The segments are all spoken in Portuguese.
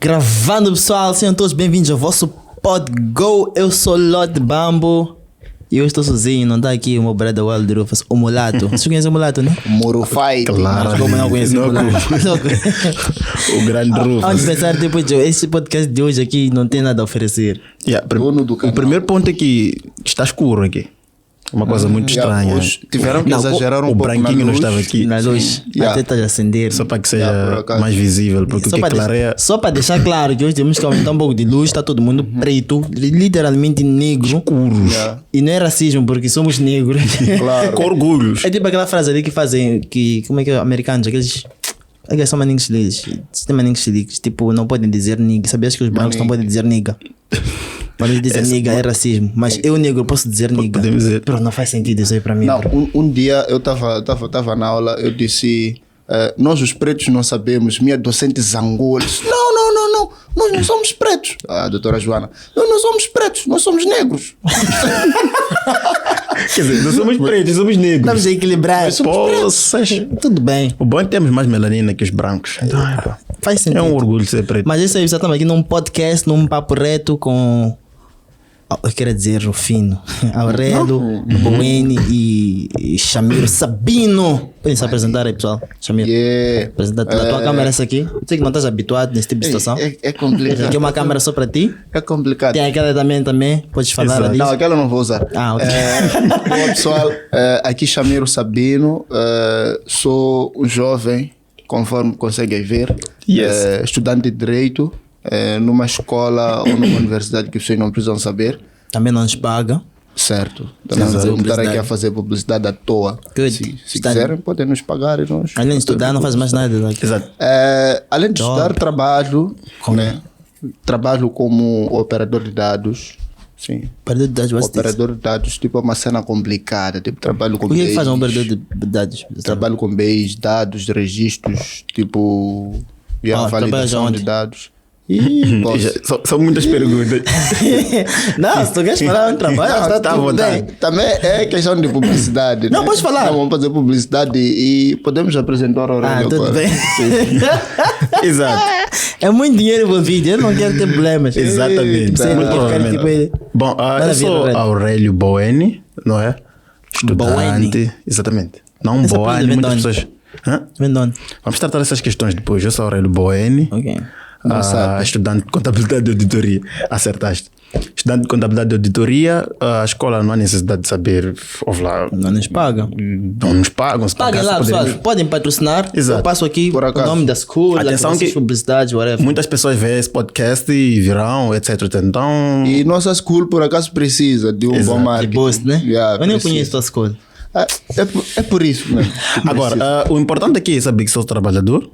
Gravando, pessoal, sejam todos bem-vindos ao vosso Pod Go. Eu sou Lord Bambo e eu estou sozinho, não está aqui o meu brother Wild Rufus, o Mulato. Vocês conhecem o Mulato, né? Moro Fight. Claro, como não conhece o Mulato? O grande Rufus. Antes de pensar, depois, esse podcast de hoje aqui não tem nada a oferecer. O primeiro ponto é que está escuro aqui. Uma coisa muito estranha. Tiveram que exagerar um pouco. O branquinho não estava aqui. Na luz, até está a acender. Só para que seja mais visível, porque o que clareia... Só para deixar claro que hoje temos que aumentar um pouco de luz, está todo mundo preto, literalmente negro. Escuros. E não é racismo, porque somos negros. Claro. Com orgulhos. É tipo aquela frase ali que fazem, que, como é que é, americanos, aqueles são maninhos deles, tem maninhos deles, tipo, não podem dizer nigga. Sabias que os brancos não podem dizer nigga? Quando eles dizem nigga é racismo, mas eu negro posso dizer nigga. Podemos dizer. Pero não faz sentido isso aí para mim. Não, um dia eu estava na aula, eu disse, nós os pretos não sabemos, minha docente zangou, disse, não, nós não somos pretos. A doutora Joana, nós não somos pretos, nós somos negros. Quer dizer, não somos pretos, somos negros. Estamos a equilibrar. Tudo bem. O bom é que temos mais melanina que os brancos. Então, Faz sentido. é um orgulho ser preto. Mas isso aí, estamos aqui num podcast, num papo reto com... Eu quero dizer Rufino, Aurélio, Boene e Chamiro Sabino. Podem se apresentar aí, pessoal. Chamiro. Apresenta a tua câmera essa aqui. Eu sei que não estás habituado nesse tipo de situação. É complicado. Aqui é uma câmera só para ti. É complicado. Tem aquela também. Podes falar disso. Não, aquela não vou usar. Ok. Bom, pessoal, aqui Chamiro Sabino, sou um jovem, conforme conseguem ver, estudante de Direito, numa escola ou numa universidade que vocês não precisam saber. Também não nos paga. Certo. Também não vamos estar aqui a fazer publicidade à toa. Good. Se quiserem, podem nos pagar. E nós além de estudar, não faz mais nada. Exato. além de estudar, trabalho. Né? Trabalho como operador de dados. Sim. Operador de dados, operador de dados, tipo, é uma cena complicada. Tipo, trabalho com o que é que faz um operador de dados? Trabalho com base, dados, registros, tipo, validação de dados. São muitas perguntas. Não, se tu queres falar um trabalho, está tudo bem. Também é questão de publicidade. Não, podes falar. Não, vamos fazer publicidade e podemos apresentar o Aurélio tudo agora. bem. Exato. É muito dinheiro envolvido, eu não quero ter problemas. Exatamente. Bom, eu sou Aurélio Boene, não é? Estudante. Boene. Exatamente. Não Boene, muitas pessoas... Vamos tratar essas questões depois. Eu sou Aurélio Boene. Ok. Estudante de contabilidade e auditoria. Acertaste. Estudante de contabilidade e auditoria, a escola não há necessidade de saber. Não nos pagam. Não nos pagam. Se paguem lá, pessoal. Podem patrocinar. Exato. Eu passo aqui o nome da escola, atenção que publicidade, whatever. Muitas pessoas veem esse podcast e virão, etc. Então... E nossa escola, por acaso, precisa de um bom marketing. De boost, né? Eu nem conheço a escola. É por isso mesmo. Agora, o importante aqui é saber que sou trabalhador.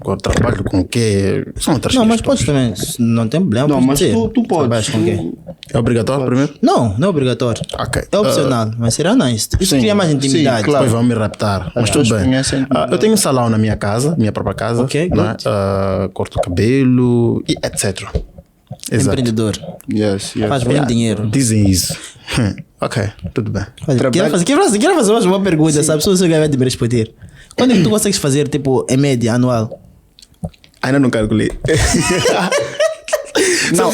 Agora, trabalho com o quê? São outras não, questões. mas podes também. Não tem problema. Não, mas tu podes. Com quê? É obrigatório primeiro? Não é obrigatório. Ok. É opcional, mas será nice. Isso cria mais intimidade. Sim, claro. Depois vão me raptar. Mas tudo bem. Eu tenho um salão na minha casa, minha própria casa. Ok, né? Corto o cabelo e etc. Exato. Empreendedor. Yes. Faz muito dinheiro. Dizem isso. Ok, tudo bem. Quero fazer mais uma pergunta, sabe? Se você vai me responder. Quando é que tu consegues fazer, tipo, em média, anual? Ainda não calculei. Não,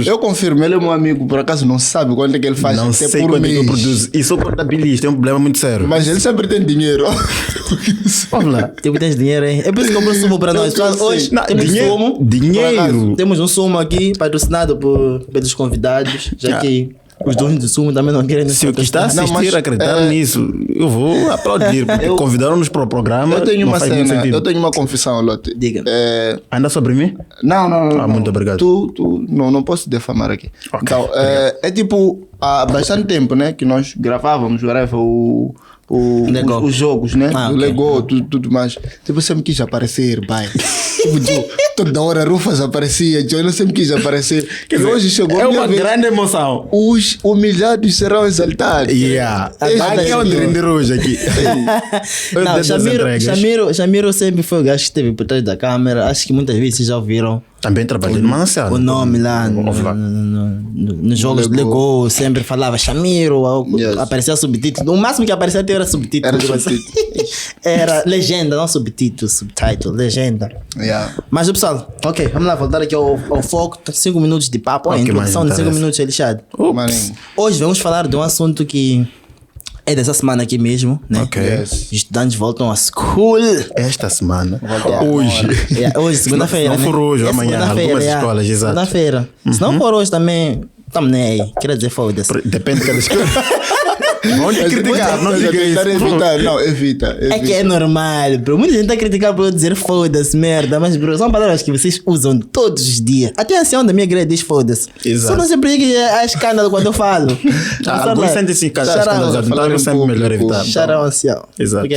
eu confirmo, ele é meu amigo, por acaso não sabe quanto é que ele faz. Não sei quanto é que eu produzo. E sou contabilista, é um problema muito sério. Mas ele sempre tem dinheiro. Vamos lá, tipo, tens dinheiro, hein? É por isso que comprou sumo para nós. Hoje temos sumo. Temos um sumo aqui, patrocinado pelos convidados, já que os donos do sumo também não querem. Se o que está a assistir acreditar nisso, eu vou aplaudir, porque convidaram-nos para o programa. Eu tenho uma cena, eu tenho uma confissão, Lotte. Diga. Ainda sobre mim? Não. Muito obrigado. Tu não posso defamar aqui. Okay. Então, é tipo, há bastante tempo, né, que nós gravávamos, os jogos, né? Do Lego, tudo mais. Tipo, eu sempre quis aparecer, bai. Tipo, toda hora Rufus aparecia, eu sempre quis aparecer. E hoje chegou a minha vez. Grande emoção. Os humilhados serão exaltados. Aqui é onde render hoje aqui. Não, Chamiro sempre foi o gajo que esteve por trás da câmera. Acho que muitas vezes vocês já ouviram. Também trabalhei no Mananciano. O nome lá nos jogos de Lego sempre falava Chamiro, aparecia subtítulo. O máximo que aparecia era subtítulo. Era legenda, não subtítulo, subtitle, legenda. Yeah. Mas pessoal, ok, vamos lá voltar aqui ao foco. 5 minutos de papo, a introdução de 5 minutos é lixado. Hoje vamos falar de um assunto que é dessa semana aqui mesmo, né? Os estudantes voltam à school. Esta semana. Hoje. Hoje, segunda-feira. Não for hoje, amanhã, algumas escolas, exato. Segunda-feira. Se não for hoje também, estamos nem aí. Quer dizer, foda-se. Depende de cada escola. Vão te criticar, não diga isso. Não, evita. É que é normal, bro. Muita gente está a criticar por eu dizer foda-se, merda. Mas, bro, são palavras que vocês usam todos os dias. Até a ancião da minha igreja diz foda-se. Só não sei por que é escândalo quando eu falo. Alguns sentem-se escandalizados, então é sempre melhor evitar. Charão, ancião. Exato.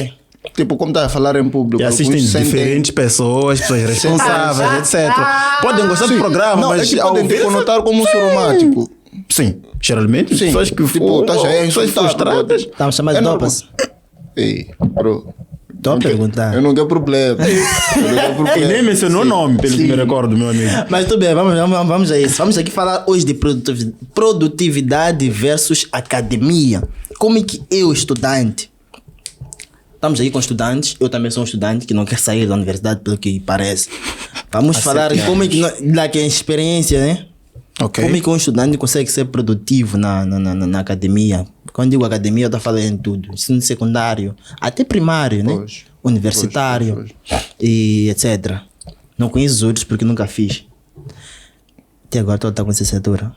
Tipo, como está a falar em público. E assistem diferentes pessoas responsáveis, etc. Podem gostar do programa, mas podem te conotar como um suromático. Sim, geralmente sim. Pessoas que pessoas frustradas. Estamos chamados de dopas. Ei, bro. Estou a perguntar. Eu não quero problema. E nem mencionou o nome, pelo que me recordo, meu amigo. Mas tudo bem, vamos a isso. Vamos aqui falar hoje de produtividade versus academia. Como é que eu, estudante, estamos aqui com estudantes, eu também sou um estudante que não quer sair da universidade, pelo que parece. Vamos falar como é que a experiência, né? Okay. Como é que um estudante consegue ser produtivo na academia? Quando digo academia, eu estou falando em tudo. Ensino secundário, até primário, né? Universitário, e etc. Não conheço os outros porque nunca fiz. Até agora estou com licenciatura.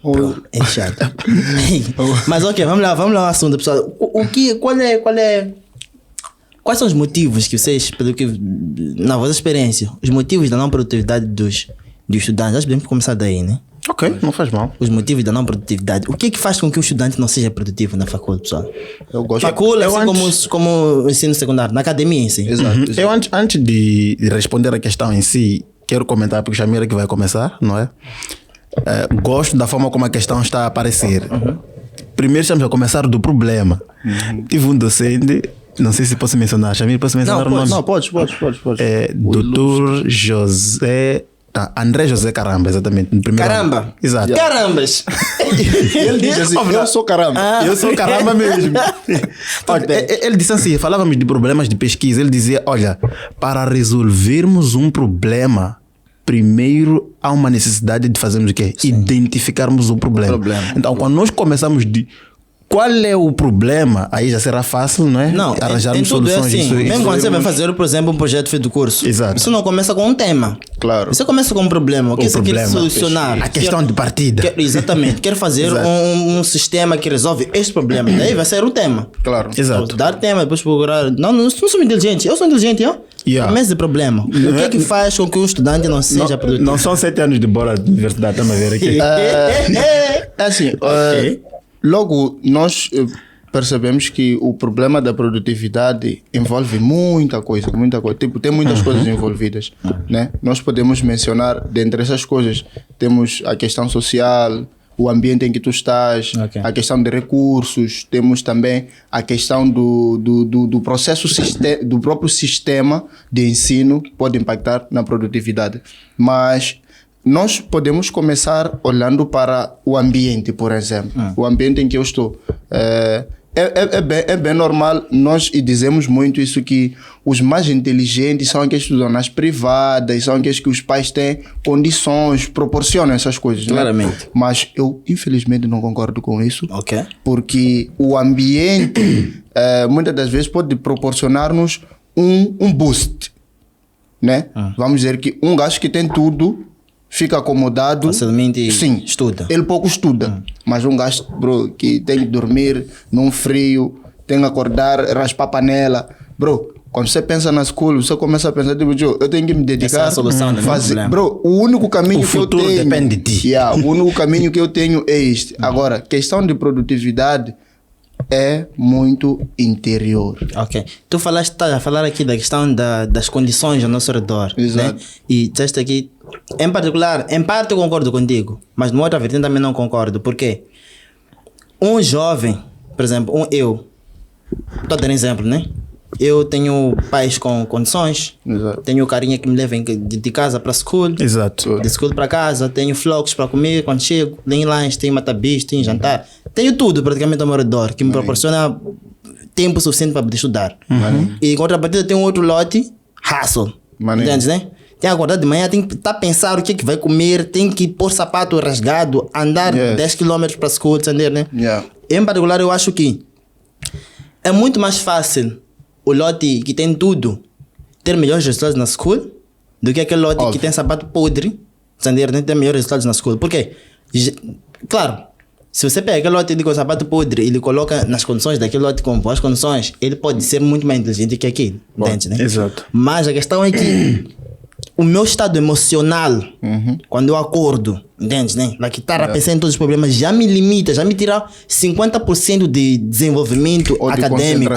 É chato. Mas ok, vamos lá ao assunto, pessoal. Quais são os motivos que vocês, pelo que na vossa experiência, os motivos da não produtividade dos estudantes? Acho que podemos começar daí, né? Ok, não faz mal. Os motivos da não produtividade. O que é que faz com que o estudante não seja produtivo na faculdade, pessoal? Eu gosto. Faculdade, como o ensino secundário, na academia em si. Exato. Eu antes de responder a questão em si, quero comentar, porque o Chamira que vai começar, não é? Gosto da forma como a questão está a aparecer. Primeiro estamos a começar do problema. Tive um docente, não sei se posso mencionar, Chamira, posso mencionar o nome? Não, pode. Dr. José... André José Caramba, exatamente. No primeiro Caramba! Ano. Exato. Carambas! Ele diz assim, eu sou caramba. Eu sou caramba mesmo. Ele disse assim, falávamos de problemas de pesquisa, ele dizia, olha, para resolvermos um problema, primeiro há uma necessidade de fazermos o quê? Sim. Identificarmos o problema. Então, quando nós começamos de qual é o problema, aí já será fácil, não é? Não, arranjarmos soluções. Assim. Mesmo quando você vai fazer, por exemplo, um projeto feito do curso. Exato. Você não começa com um tema. Claro. Você começa com um problema. O que você quer solucionar? A questão de partida. Exatamente. Quer fazer um sistema que resolve este problema. Daí vai ser o tema. Claro. Exato. Dar tema, depois procurar. Não sou inteligente. Eu sou inteligente, ó. Começa de problema. O que é que faz com que o estudante não seja produtivo? Não são 7 anos de bora de universidade, estamos a ver aqui. É assim, logo nós percebemos que o problema da produtividade envolve muita coisa. Tipo, tem muitas coisas envolvidas, né? Nós podemos mencionar, dentre essas coisas, temos a questão social, o ambiente em que tu estás, a questão de recursos, temos também a questão do processo, do próprio sistema de ensino pode impactar na produtividade. Mas nós podemos começar olhando para o ambiente, por exemplo. O ambiente em que eu estou. É bem normal, nós dizemos muito isso, que os mais inteligentes são aqueles que estudam nas privadas, são aqueles que os pais têm condições, proporcionam essas coisas. Claramente. Né? Mas eu, infelizmente, não concordo com isso. Ok. Porque o ambiente, muitas das vezes, pode proporcionar-nos um boost. Né? Vamos dizer que um gajo que tem tudo fica acomodado. Facilmente estuda. Ele pouco estuda. Mas um gajo, bro, que tem que dormir num frio, tem que acordar, raspar a panela. Bro, quando você pensa na escola, você começa a pensar, tipo, eu tenho que me dedicar. Essa é a solução, fazer. Bro, o único caminho que eu tenho. Depende de ti. O único caminho que eu tenho é este. Agora, questão de produtividade é muito interior. Ok. Tu estás a falar aqui da questão das condições ao nosso redor. Exato. Né? E disseste aqui, em particular, em parte eu concordo contigo, mas numa outra vertente também não concordo. Por quê? Um jovem, por exemplo, eu, estou a dar um exemplo, né? Eu tenho pais com condições. Exato. Tenho carinha que me leva de casa para a school. Exato. De school para casa. Tenho flocos para comer quando chego. Tenho lanche, tenho matabis, tenho jantar. Tenho tudo praticamente ao meu redor que me proporciona tempo suficiente para poder estudar. E em contrapartida tem um outro lote, hustle. Entendes, né? tem que acordar de manhã, tem que estar a pensar o que é que vai comer, tem que pôr sapato rasgado, andar 10 km para a escola, entender, né? Em particular, eu acho que é muito mais fácil o lote que tem tudo ter melhores resultados na escola do que aquele lote que tem sapato podre, entender, né? Ter melhores resultados na escola. Por quê? Claro, se você pega aquele lote com sapato podre e ele coloca nas condições daquele lote com boas condições, ele pode ser muito mais inteligente que aquele, entende, né? Exato. Mas a questão é que o meu estado emocional, quando eu acordo, entende, né? Lá que estar a pensar em todos os problemas, já me limita, já me tira 50% de desenvolvimento acadêmico,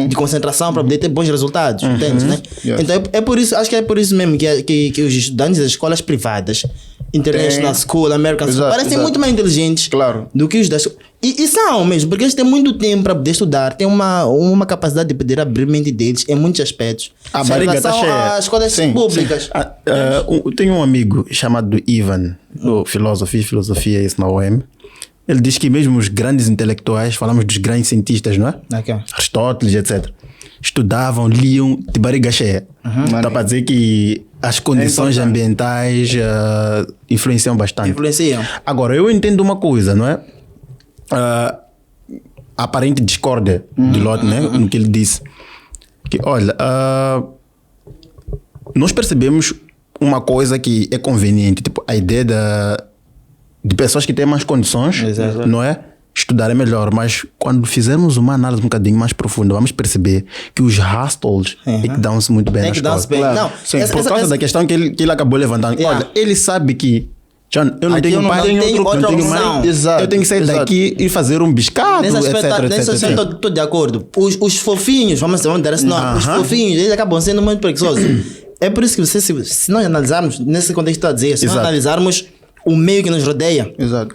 de concentração para poder ter bons resultados, entende, né? Então é por isso, acho que é por isso mesmo que os estudantes das escolas privadas, International School, American School, parecem muito mais inteligentes do que os das... E são mesmo, porque eles têm muito tempo para poder estudar, têm uma capacidade de poder abrir a mente deles em muitos aspectos. A barriga está cheia. As escolas públicas. Tenho um amigo chamado Ivan, do filosofia isso na UEM. Ele diz que mesmo os grandes intelectuais, falamos dos grandes cientistas, não é? Aristóteles, etc. Estudavam, liam de barriga cheia. Dá para dizer que as condições ambientais influenciam bastante. Agora, eu entendo uma coisa, não é? Aparente discórdia de Lot, né? No que ele disse. Que, olha, nós percebemos uma coisa que é conveniente, tipo, a ideia de pessoas que têm mais condições, não é? Estudar é melhor, mas quando fizermos uma análise um bocadinho mais profunda, vamos perceber que os hostels é que dão-se muito bem na escola. Não, por causa da questão que ele acabou levantando. Olha, ele sabe que eu não tenho pai, não tenho mãe. Eu tenho que sair daqui e fazer um biscado, etc. Estou de acordo. Os fofinhos, vamos dar esse nome, os fofinhos, eles acabam sendo muito preguiçosos. É por isso que se nós analisarmos, nesse contexto que estou a dizer, se nós analisarmos o meio que nos rodeia,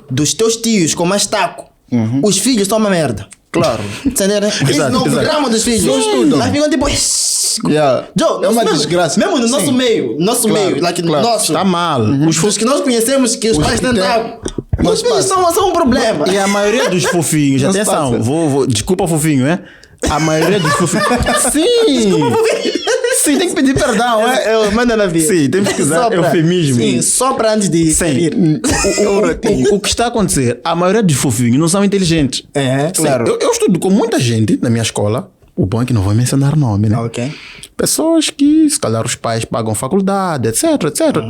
dos teus tios com mais taco, os filhos são uma merda. Claro. Eles não programam dos filhos. Mas ficam tipo... Joe, é uma desgraça. Mesmo no nosso meio, nosso, está mal. Os que nós conhecemos, que os pais tentam... Os filhos são um problema. E a maioria dos fofinhos, atenção, desculpa fofinho, é? A maioria dos fofinhos... Sim! Desculpa fofinho. Sim, tem que pedir perdão, é? Manda na vida. Sim, tem que usar eufemismo. Sim, só para antes de sair. O que está a acontecer, a maioria dos fofinhos não são inteligentes. Claro. Eu estudo com muita gente na minha escola. O bom é que não vou mencionar nome, né? Pessoas que, se calhar, os pais pagam faculdade, etc.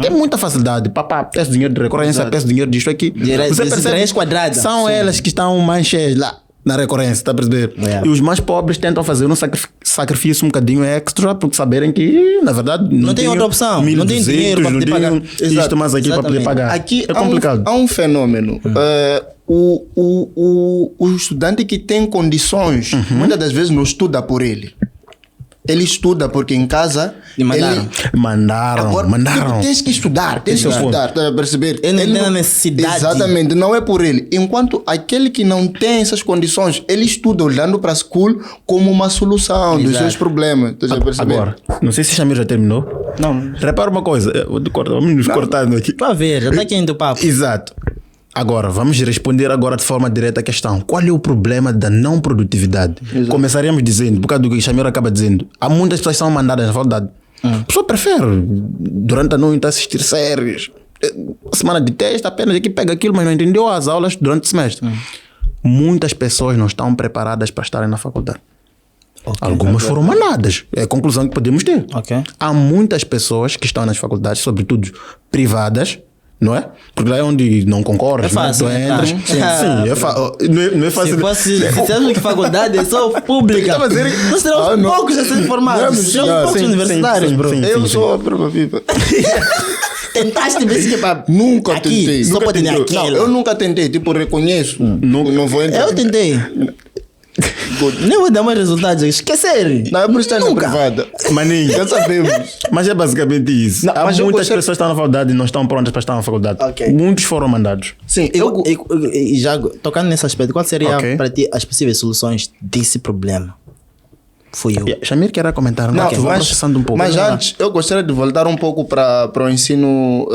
Tem muita facilidade. Papá, peço dinheiro de recorrência, peço dinheiro disto aqui. Você percebe? São elas que estão mais cheias lá na recorrência, está a perceber? E os mais pobres tentam fazer um sacrifício um bocadinho extra, porque saberem que, na verdade, não tem outra opção. Não tem dinheiro para poder pagar. Isto mais aqui para poder pagar. Aqui é complicado. Há um fenômeno. O estudante que tem condições, muitas das vezes não estuda por ele. Ele estuda porque em casa... Mandaram. Tens que estudar, tá a perceber? Ele não tem a necessidade. Exatamente, não é por ele. Enquanto aquele que não tem essas condições, ele estuda olhando para a school como uma solução dos seus problemas. Tá a perceber? Agora, não sei se o Chamir já terminou. Não. Repara uma coisa, vamos nos cortando aqui. Para ver, já está quente o papo. Exato. Agora, vamos responder agora de forma direta à questão. Qual é o problema da não produtividade? Começaríamos dizendo, por causa do que o Chamir acaba dizendo, há muitas pessoas que são mandadas na faculdade. A pessoa prefere, durante a noite, assistir séries. Semana de teste, apenas aqui pega aquilo, mas não entendeu as aulas durante o semestre. Muitas pessoas não estão preparadas para estarem na faculdade. Algumas foram mandadas. É a conclusão que podemos ter. Há muitas pessoas que estão nas faculdades, sobretudo privadas, não é? Porque lá é onde não concorres, é fácil, né? Tu entras. Sim, é fácil. Não é fácil. Se dissemos que faculdade é só pública, nós teremos poucos a ser formados. Serão poucos universitários, bro. Eu sou a prova viva. Tentaste ver se para nunca tentei. Só pode ter aquilo. Não, eu nunca tentei. Tipo, reconheço. Não vou entrar. Eu tentei. Nem vou dar mais resultados. Esquecer. Não, é por isso que está na privada. Maninho. Já sabemos. Mas é basicamente isso. Não, há muitas pessoas que estão na faculdade e não estão prontas para estar na faculdade. Muitos foram mandados. Sim, e já tocando nesse aspecto, qual seria para ti as possíveis soluções desse problema? Fui eu. Chamir quer comentar, não? Vou processando um pouco. Mas antes, eu gostaria de voltar um pouco para o ensino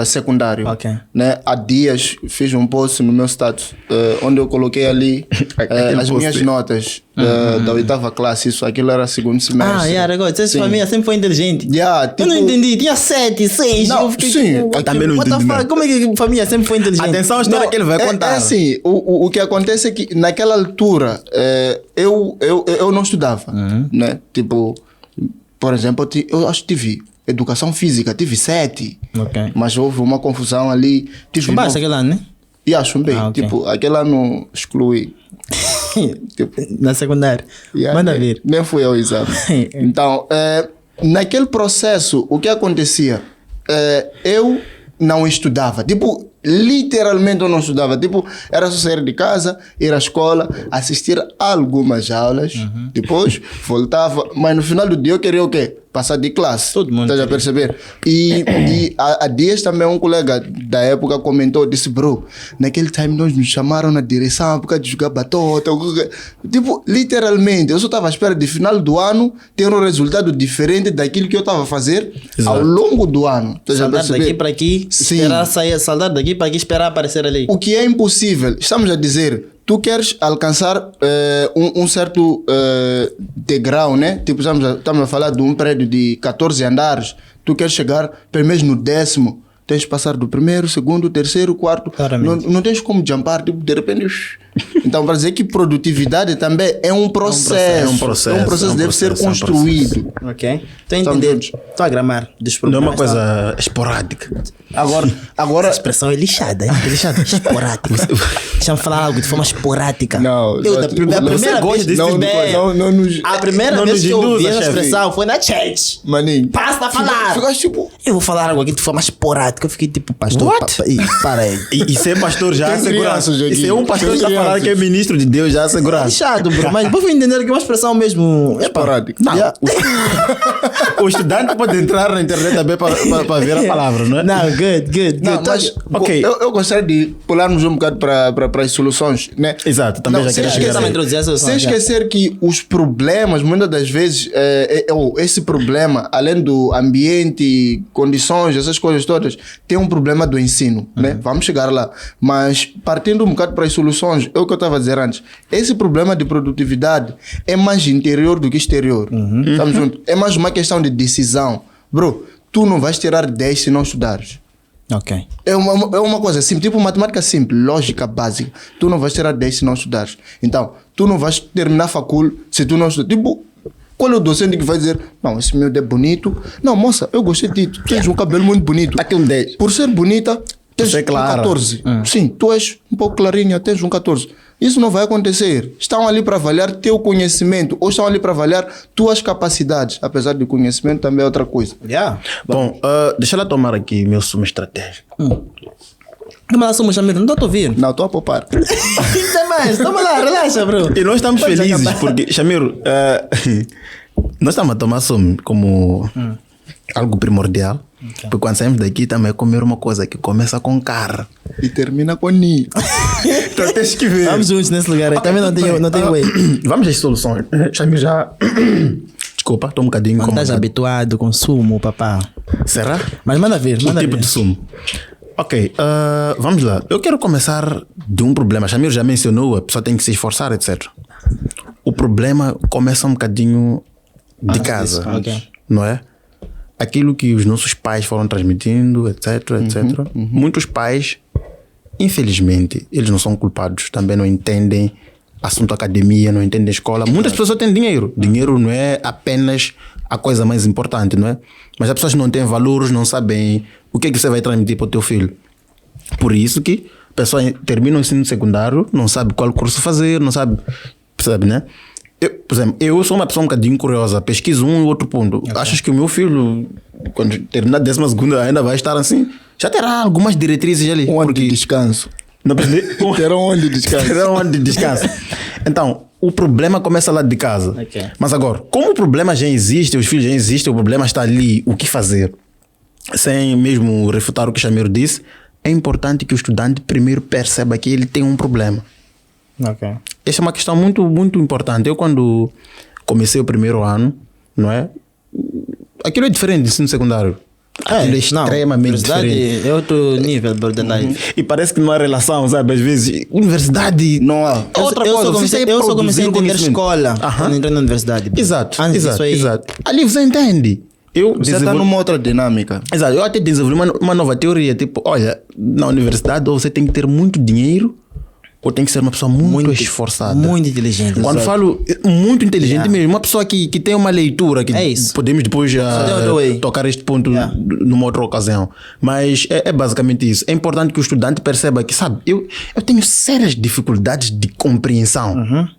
secundário. Ok. Né? Há dias fiz um post no meu status onde eu coloquei ali as minhas notas da 8ª classe. Aquilo era segundo semestre. Agora, essa família sempre foi inteligente. Eu não entendi, tinha 7, 6. Não, sim, também não entendi. Como é que a família sempre foi inteligente? Atenção à história que ele vai contar. É assim, o que acontece é que naquela altura eu não estudava, né? Tipo, por exemplo, eu acho que tive educação física, tive 7, mas houve uma confusão ali. Chumbaste aquele ano, né? Chumbei. Tipo, aquele ano exclui. Tipo, na secundária. Manda vir. Nem fui ao exame. Então, naquele processo, o que acontecia? Eu não estudava. Tipo, literalmente eu não estudava. Tipo, era só sair de casa, ir à escola, assistir algumas aulas, depois voltava. Mas no final do dia eu queria o quê? Passar de classe. Todo mundo. Estás a perceber? E há dias também um colega da época comentou, disse, bro, naquele time nós nos chamaram na direção por causa de jogar batota. Tipo, literalmente, eu só estava à espera de final do ano ter um resultado diferente daquilo que eu estava a fazer ao longo do ano. Saltar daqui para aqui, esperar sair, saltar daqui para aqui, esperar aparecer ali. O que é impossível, estamos a dizer, tu queres alcançar um certo degrau, né? Tipo, estamos a falar de um prédio de 14 andares, tu queres chegar pelo menos no 10º, tens que passar do 1º, 2º, 3º, 4º, não tens como jumpar, tipo, de repente... Então, para dizer que produtividade também é um processo. Deve ser construído. Ok. Estou a entender. Estou a gramar. Não é uma coisa esporádica. Agora... Essa expressão é lixada, hein? É lixada. Esporádica. Deixa-me falar algo de forma esporádica. Não. A primeira vez que eu ouvi essa expressão foi na chat. Maninho. Basta falar. Ficaste tipo... Eu vou falar algo aqui de forma esporádica. Eu fiquei tipo, pastor. Para aí. E ser pastor já é segurança. E ser um pastor já falar que é ministro de Deus já é segurança. Lixado, bro. Mas vou entender que é uma expressão mesmo esporádica. Não. O estudante pode entrar na internet também para ver a palavra, não é? Não, good. Não, mas eu gostaria de pularmos um bocado para as soluções, né? Exato, também já queria chegar aí. Sem esquecer que os problemas, muitas das vezes, esse problema, além do ambiente, condições, essas coisas todas, tem um problema do ensino, né? Vamos chegar lá. Mas partindo um bocado para as soluções, é o que eu estava a dizer antes. Esse problema de produtividade é mais interior do que exterior. Estamos juntos? É mais uma questão de decisão. Bro, tu não vais tirar 10 se não estudares. Ok. É uma coisa simples, tipo matemática simples, lógica básica. Tu não vais tirar 10 se não estudares. Então, tu não vais terminar facul se tu não estudar. Tipo, qual é o docente que vai dizer, não, esse meu é bonito. Não, moça, eu gostei de ti. Tu tens um cabelo muito bonito. Aqui um 10. Por ser bonita, tens um 14. Sim, tu és um pouco clarinha, tens um 14. Isso não vai acontecer. Estão ali para avaliar teu conhecimento ou estão ali para avaliar tuas capacidades. Apesar de conhecimento também é outra coisa. Bom, deixa eu tomar aqui meu sumo estratégico. Toma lá, sumo, Jamiro. Não estou a ouvir. Não, estou a poupar. Tem mais. Toma lá, relaxa, bro. E nós estamos felizes porque, Jamiro, nós estamos a tomar sumo como algo primordial. Porque quando saímos daqui também é comer uma coisa que começa com carne e termina com ni. Então tens que ver. Vamos juntos nesse lugar aí. Também não tem way. Vamos às soluções. Jamiro já... Desculpa, estou um bocadinho incomodado. Estás habituado com sumo, papá. Será? Mas manda ver. Que tipo de sumo? Ok, vamos lá. Eu quero começar de um problema. Jamiro já mencionou, a pessoa tem que se esforçar, etc. O problema começa um bocadinho de casa, não é? Aquilo que os nossos pais foram transmitindo, etc. Muitos pais, infelizmente, eles não são culpados. Também não entendem assunto academia, não entendem escola. Muitas pessoas têm dinheiro. Dinheiro não é apenas a coisa mais importante, não é? Mas as pessoas não têm valores, não sabem o que é que você vai transmitir para o teu filho. Por isso que a pessoa termina o ensino secundário, não sabe qual curso fazer, não sabe, percebe, né? Por exemplo, eu sou uma pessoa um bocadinho curiosa, pesquiso um e outro ponto. Achas que o meu filho, quando terminar a 12ª, ainda vai estar assim? Já terá algumas diretrizes ali. Um ano de descanso. Não percebi? Terá um ano de descanso. Terá um ano de descanso. Então, o problema começa lá de casa. Mas agora, como o problema já existe, os filhos já existem, o problema está ali, o que fazer? Sem mesmo refutar o que o Jamiro disse, é importante que o estudante primeiro perceba que ele tem um problema. Essa é uma questão muito, muito importante. Eu, quando comecei o primeiro ano, não é? Aquilo é diferente do ensino secundário. aquilo é extremamente diferente. É outro nível de life. E parece que não há relação, sabe? Às vezes, universidade não há. Eu só comecei a entender escola quando entrei na universidade. Exato. Ali você entende. Você está numa outra dinâmica. Exato. Eu até desenvolvi uma nova teoria. Tipo, olha, na universidade ou você tem que ter muito dinheiro ou tem que ser uma pessoa muito esforçada. Muito inteligente. Quando falo muito inteligente mesmo, uma pessoa que tem uma leitura, que podemos depois tocar este ponto numa outra ocasião. Mas é basicamente isso. É importante que o estudante perceba que, sabe, eu tenho sérias dificuldades de compreensão.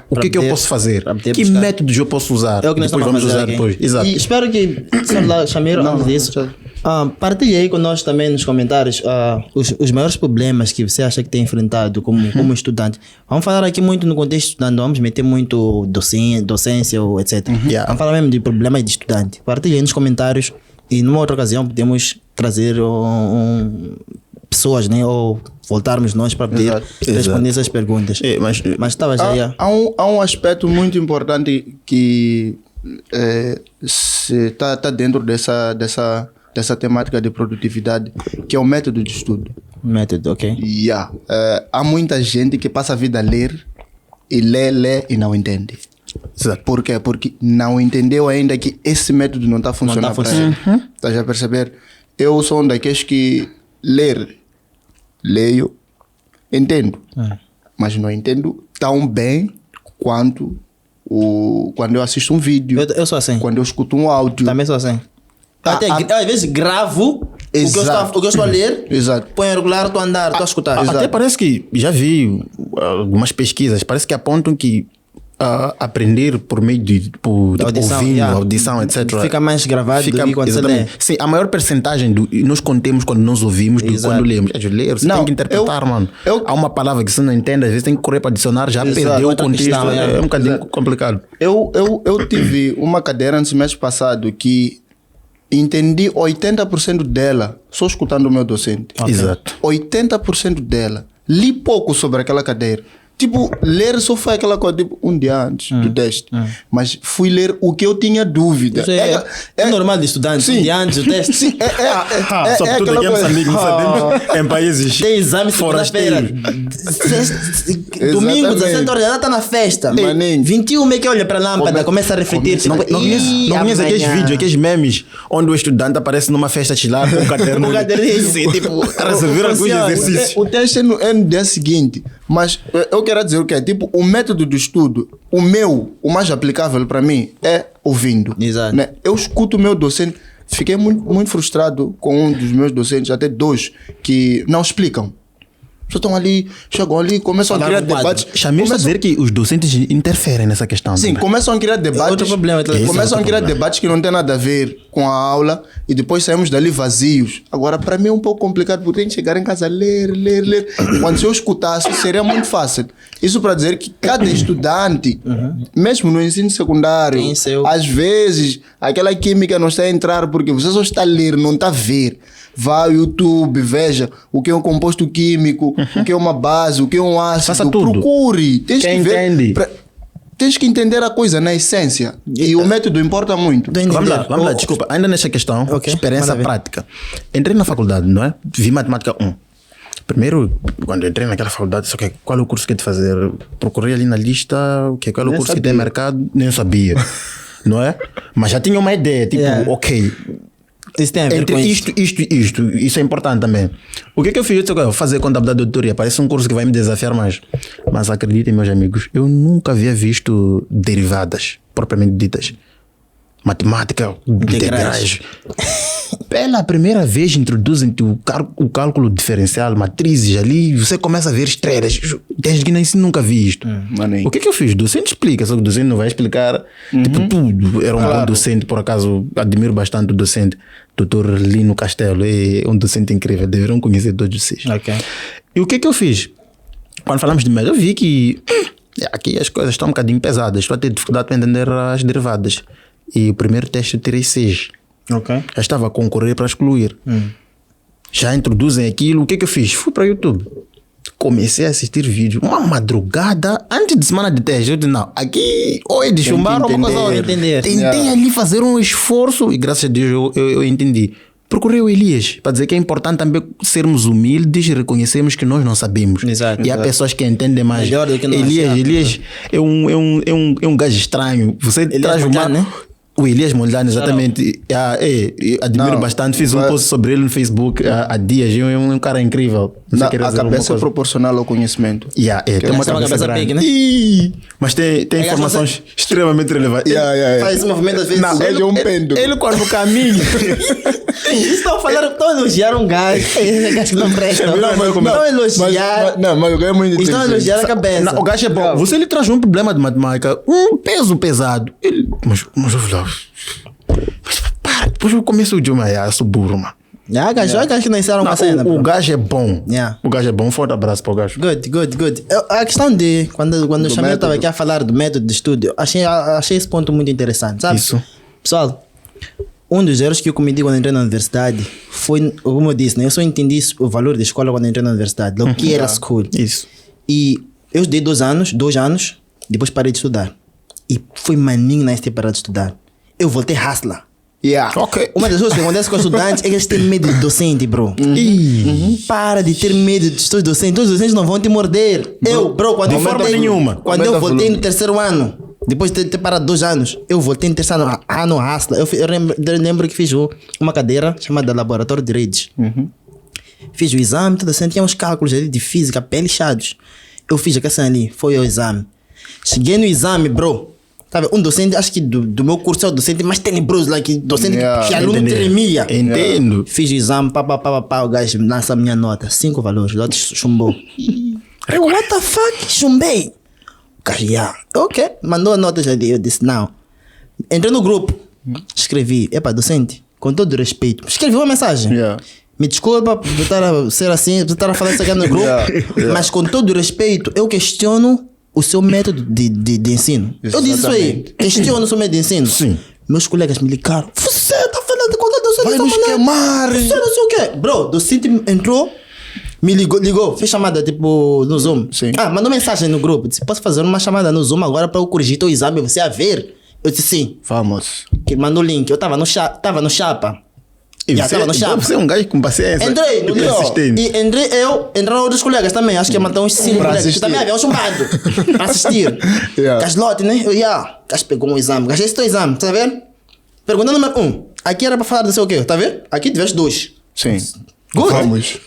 O que eu posso fazer? Que métodos eu posso usar? É o que nós vamos usar depois. Exato. E espero que, Chamiro, antes disso, partilhe aí conosco também nos comentários os maiores problemas que você acha que tem enfrentado como estudante. Vamos falar aqui muito no contexto estudante, não vamos meter muito docência ou etc. Vamos falar mesmo de problemas de estudante. Partilhe aí nos comentários e numa outra ocasião podemos trazer pessoas, né? Ou voltarmos nós para poder responder essas perguntas. Mas estava já. Há um aspecto muito importante que está dentro dessa temática de produtividade, que é o método de estudo. Método, ok. Há muita gente que passa a vida a ler e lê e não entende. Exato. Por quê? Porque não entendeu ainda que esse método não está funcionando para ele. Estás a perceber? Eu sou um daqueles que leio, entendo, mas não entendo tão bem quanto quando eu assisto um vídeo. Eu sou assim. Quando eu escuto um áudio. Também sou assim. Às vezes gravo o que eu estou a ler, põe a regular, estou a andar, estou a escutar. Até parece que já vi algumas pesquisas, parece que apontam que aprender por meio de audição, etc. Fica mais gravado do que quando você lê. Sim, a maior percentagem nós contemos quando nós ouvimos do que quando lemos. Ler, você tem que interpretar, mano. Há uma palavra que você não entende, às vezes tem que correr para adicionar, já perdeu o contexto. É um bocadinho complicado. Eu tive uma cadeira no semestre passado que entendi 80% dela só escutando o meu docente. Exato. 80% dela. Li pouco sobre aquela cadeira. Tipo, ler só foi aquela coisa, tipo, um dia antes do teste. Mas fui ler o que eu tinha dúvida. Isso é normal de estudante, um dia antes do teste. Sim, sobretudo aqui em Moçambique, não sabemos, em países tem exame segunda-feira. Domingo, 17 horas, ela está na festa. 21 é que olha para a lâmpada, começa a refletir. Não conhece aqueles vídeos, aqueles memes, onde o estudante aparece numa festa chilar com um caderno. Tipo, resolver alguns exercícios. O teste é no dia seguinte. Mas eu quero dizer o quê? Tipo, o método de estudo, o mais aplicável para mim é ouvindo. Exato. Né? Eu escuto o meu docente, fiquei muito, muito frustrado com um dos meus docentes, até dois, que não explicam. Só estão ali, chegam ali, começam a criar debates. Chamei-se a dizer que os docentes interferem nessa questão. Sim, também. Começam a criar debates. Outro problema. Começam a criar debates que não têm nada a ver com a aula e depois saímos dali vazios. Agora, para mim é um pouco complicado porque tem que chegar em casa, ler. Quando se eu escutasse, seria muito fácil. Isso para dizer que cada estudante, mesmo no ensino secundário, às vezes, aquela química não está a entrar porque você só está a ler, não está a ver. Vá ao YouTube, veja o que é um composto químico, o que é uma base, o que é um ácido. Faça tudo. Procure. Tens Quem que ver. Entende. Tens que entender a coisa na essência. E o método importa muito. Vamos lá, desculpa. Ainda nessa questão, experiência prática. Entrei na faculdade, não é? Vi matemática 1. Primeiro, quando entrei naquela faculdade, só que qual é o curso que é de fazer? Procurei ali na lista, qual é o curso que tem mercado? Nem sabia. Não é? Mas já tinha uma ideia, tipo, ok. Isso tem a ver entre com isto. Isso é importante também. O que eu fiz? Eu vou fazer contabilidade de auditoria. Parece um curso que vai me desafiar mais. Mas acreditem, meus amigos, eu nunca havia visto derivadas propriamente ditas. Matemática, integrais. Pela primeira vez introduzem o cálculo diferencial, matrizes ali, você começa a ver estrelas. Desde que nem nunca vi isto. O que eu fiz? O docente explica, só que o docente não vai explicar tipo tudo. Era um bom docente, por acaso, admiro bastante o docente. Dr. Lino Castelo, é um docente incrível, deveriam conhecer todos vocês. E o que eu fiz? Quando falamos de média, eu vi que aqui as coisas estão um bocadinho pesadas, estou a ter dificuldade para entender as derivadas. E o primeiro teste eu tirei 6. Já estava a concorrer para excluir. Já introduzem aquilo. O que eu fiz? Fui para o YouTube. Comecei a assistir vídeo. Uma madrugada antes de semana de teste. Eu disse, não, aqui ou é de chumbar ou uma coisa ou entender. Tentei ali fazer um esforço e graças a Deus eu entendi. procurei o Elias para dizer que é importante também sermos humildes e reconhecermos que nós não sabemos. Exato, e há pessoas que entendem mais. Melhor do que nós. Elias é um gajo estranho. Você traz uma... né? O Elias Mondlane, exatamente. Admiro bastante. Fiz um post sobre ele no Facebook há dias. É um cara incrível. A cabeça é proporcional ao conhecimento. Tem uma cabeça grande. Né? Mas tem informações extremamente relevantes. Faz esse movimento às vezes. Ele é um pêndulo. Ele quando caminha. Estão a elogiar um gajo. Esse gajo que não presta. Estão a elogiar. Mas o gajo é muito inteligente. Estão a elogiar a cabeça. O gajo é bom. Você lhe traz um problema de matemática, um peso pesado. Mas eu vou lá. Mas para, depois eu começo o idioma, eu sou burro, mano. Gajo que nasceram uma cena. O gajo é bom. O gajo é bom. Um forte abraço para o gajo. Good. A questão de quando o Chamir estava aqui a falar do método de estudo, achei esse ponto muito interessante, sabe? Isso. Pessoal, um dos erros que eu cometi quando entrei na universidade foi, como eu disse, né? Eu só entendi o valor da escola quando entrei na universidade, o que era school. Isso. E eu estudei 2 anos, depois parei de estudar. E foi maninho nesse tempo parar de estudar. Eu voltei hustler. Ok. Uma das coisas que acontece com os estudantes é que eles têm medo de docente, bro. Para de ter medo dos teus docentes. Os docentes não vão te morder. Quando eu voltei no 3º ano, depois de ter parado 2 anos, eu voltei no 3º ano hustler. Eu lembro que fiz uma cadeira chamada Laboratório de Redes. Fiz o exame, tudo assim, tinha uns cálculos ali de física bem lixados. Eu fiz a questão ali, foi o exame. Cheguei no exame, bro. Sabe, um docente, acho que do meu curso é o docente mais tenebroso, docente que aluno tremia. Entendo. Fiz o exame, o gajo lança a minha nota, 5 valores, o outro chumbou. Eu, what the fuck? Chumbei. O gajo, ok, mandou a nota, já dei, eu disse, não. Entrei no grupo, escrevi, docente, com todo respeito, escrevi uma mensagem. Me desculpa por estar a ser assim, por estar a falar isso aqui no grupo, mas com todo respeito, eu questiono o seu método de ensino. Exatamente. Eu disse isso aí. Questiono o seu método de ensino. Sim. Meus colegas me ligaram. Você tá falando de qualquer docente vai nos queimar. Você não sei o quê. Bro, o docente entrou, me ligou, fez chamada tipo no Zoom. Sim. Mandou mensagem no grupo. Disse, posso fazer uma chamada no Zoom agora para eu corrigir teu exame, você a ver? Eu disse sim. Vamos. Que mandou o link. Eu tava no chapa. Você é um gajo com paciência. Entrei no e entraram outros colegas também. Acho que matou uns 5 colegas. Que também havia um chumbado para assistir. Gaslote, né? Gajo pegou um exame. Gajo, esse é o exame, tá vendo? Pergunta número 1. Aqui era para falar não sei o quê, tá vendo? Aqui tiveste 2. Sim. Good. Vamos.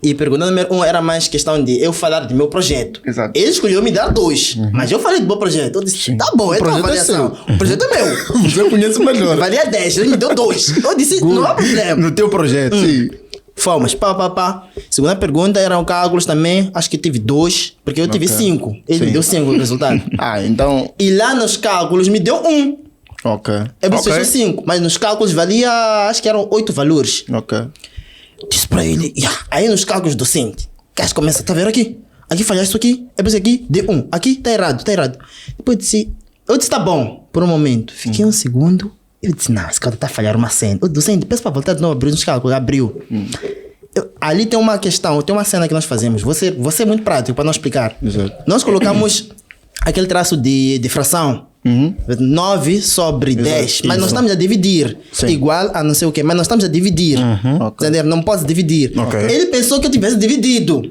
E pergunta número 1 era mais questão de eu falar do meu projeto. Exato. Ele escolheu me dar 2. Mas eu falei do meu projeto. Eu disse, tá bom, é tua avaliação. O projeto é meu. Você conhece melhor. Valia 10, ele me deu 2. Eu disse, não há problema. No teu projeto. Sim. Fomos, Segunda pergunta eram cálculos também. Acho que tive 2, porque eu tive 5. Ele me deu 5 o resultado. Então. E lá nos cálculos me deu 1. Ok. Eu preciso 5, mas nos cálculos valia, acho que eram 8 valores. Ok. Disse para ele, aí nos cálculos docente, o gajo começa, tá vendo aqui? Aqui falhaste isso aqui, é por isso aqui, deu 1. Aqui tá errado. Depois eu disse, tá bom, por um momento. Fiquei um segundo, ele disse, não, esse cara tá a falhar uma cena. O docente, peço para voltar de novo, abrir nos cálculos, abriu. Ali tem uma questão, tem uma cena que nós fazemos, você é muito prático para não explicar. Exato. Nós colocamos aquele traço de fração. 9 sobre 10, mas nós estamos a dividir. Sim. Igual a não sei o que, mas nós estamos a dividir. Entendeu? Não posso dividir. Ele pensou que eu tivesse dividido.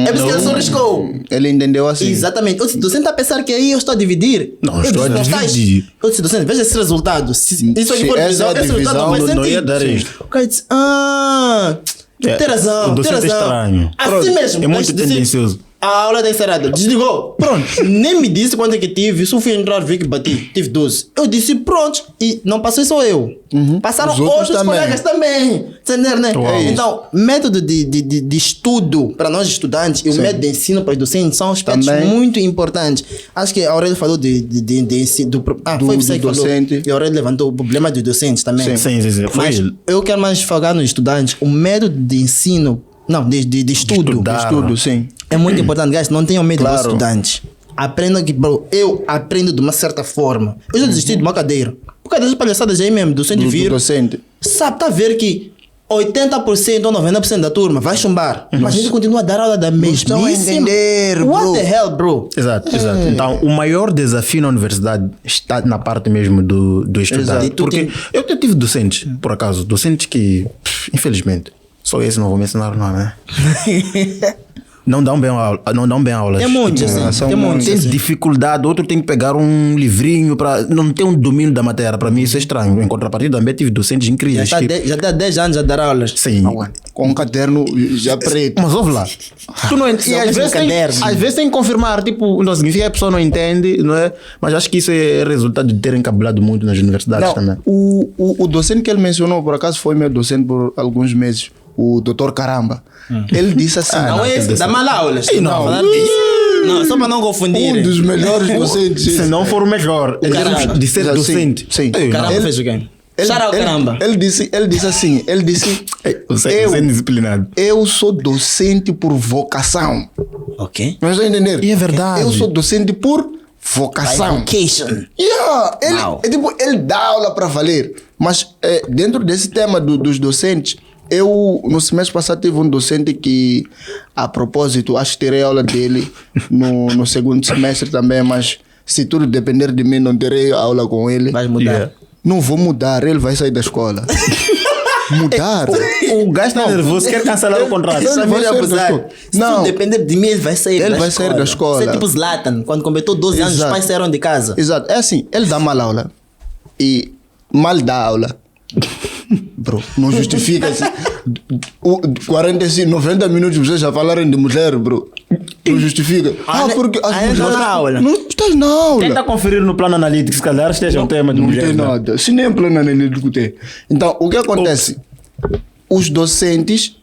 É por isso que ele só riscou. Ele entendeu assim. Exatamente. Eu disse, docente está a pensar que aí eu estou a dividir. Não, estou a dividir. Eu disse, docente, veja esse resultado. Isso aqui for divisão, esse resultado não faz não ia sentido. dar isto. O cara disse, tem razão, o docente tem razão. É estranho. Assim mesmo. É muito tendencioso. A aula da encerrada, desligou, pronto. Nem me disse quanto é que tive, só fui entrar, vi que bati, tive 12. Eu disse pronto, e não passei só eu. Passaram outros colegas também. Entendeu, né? Então, método de estudo para nós estudantes e o método de ensino para os docentes são aspectos muito importantes. Acho que a Aurélio falou de ensino. Foi você que falou. E a Aurélio levantou o problema dos docentes também. Sim. Mas eu quero mais focar nos estudantes. O método de ensino, não, de estudo. De estudo, sim. É muito importante, guys. Não tenham medo dos estudantes. Aprendam que, bro, eu aprendo de uma certa forma. Eu já desisti de uma cadeira. Por causa das palhaçadas aí mesmo, docente vir. Docente. Sabe, tá a ver que 80% ou 90% da turma vai chumbar. Mas ele continua a dar aula da mesma. Não entender, What bro. the hell, bro? Exato. Então, o maior desafio na universidade está na parte mesmo do estudante. Exato. Porque eu tive docentes, por acaso, docentes que, infelizmente, só esse não vou me ensinar, não, né? Não dão bem aulas. Tem muitos, assim. Tem muitos. Tem dificuldade, outro tem que pegar um livrinho para não ter um domínio da matéria. Para mim isso é estranho. Em contrapartida, também tive docentes incríveis. Já está 10 anos a dar aulas. Sim. Com um caderno já preto. Mas ouve lá. Tu não entende. E às vezes tem que confirmar. Tipo, não significa que a pessoa não entende, não é? Mas acho que isso é resultado de terem cabelado muito nas universidades também. O docente que ele mencionou, por acaso, foi meu docente por alguns meses. O Dr. Caramba. Ele disse assim... Não é esse, dá mal aulas. Não, não, só para não confundir. Um dos melhores docentes. Se não for o melhor, de ser docente. Sim. O Caramba fez o quê? Caramba. Ele disse assim, você é disciplinado. Eu sou docente por vocação. Ok. Mas vai entender? E é verdade. Eu sou docente por vocação. Vocation. Ele dá aula para valer. Mas dentro desse tema dos docentes, eu no semestre passado tive um docente que, a propósito, acho que terei aula dele no segundo semestre também, mas se tudo depender de mim, não terei aula com ele. Vai mudar. Não vou mudar, ele vai sair da escola. Mudar? O gajo está nervoso, quer cancelar o contrato. Se tudo depender de mim, ele vai sair da escola. Isso é tipo Zlatan, quando completou 12 anos, os pais saíram de casa. Exato. É assim, ele dá mal aula. E mal dá aula. Bro, não justifica assim. 45, 90 minutos vocês já falaram de mulher, bro. Não justifica. Porque as mulheres... na aula. Não estás na aula. Tenta conferir no plano analítico, se calhar esteja um tema de mulher. Não tem nada. Se nem plano analítico tem. Então, o que acontece? Os docentes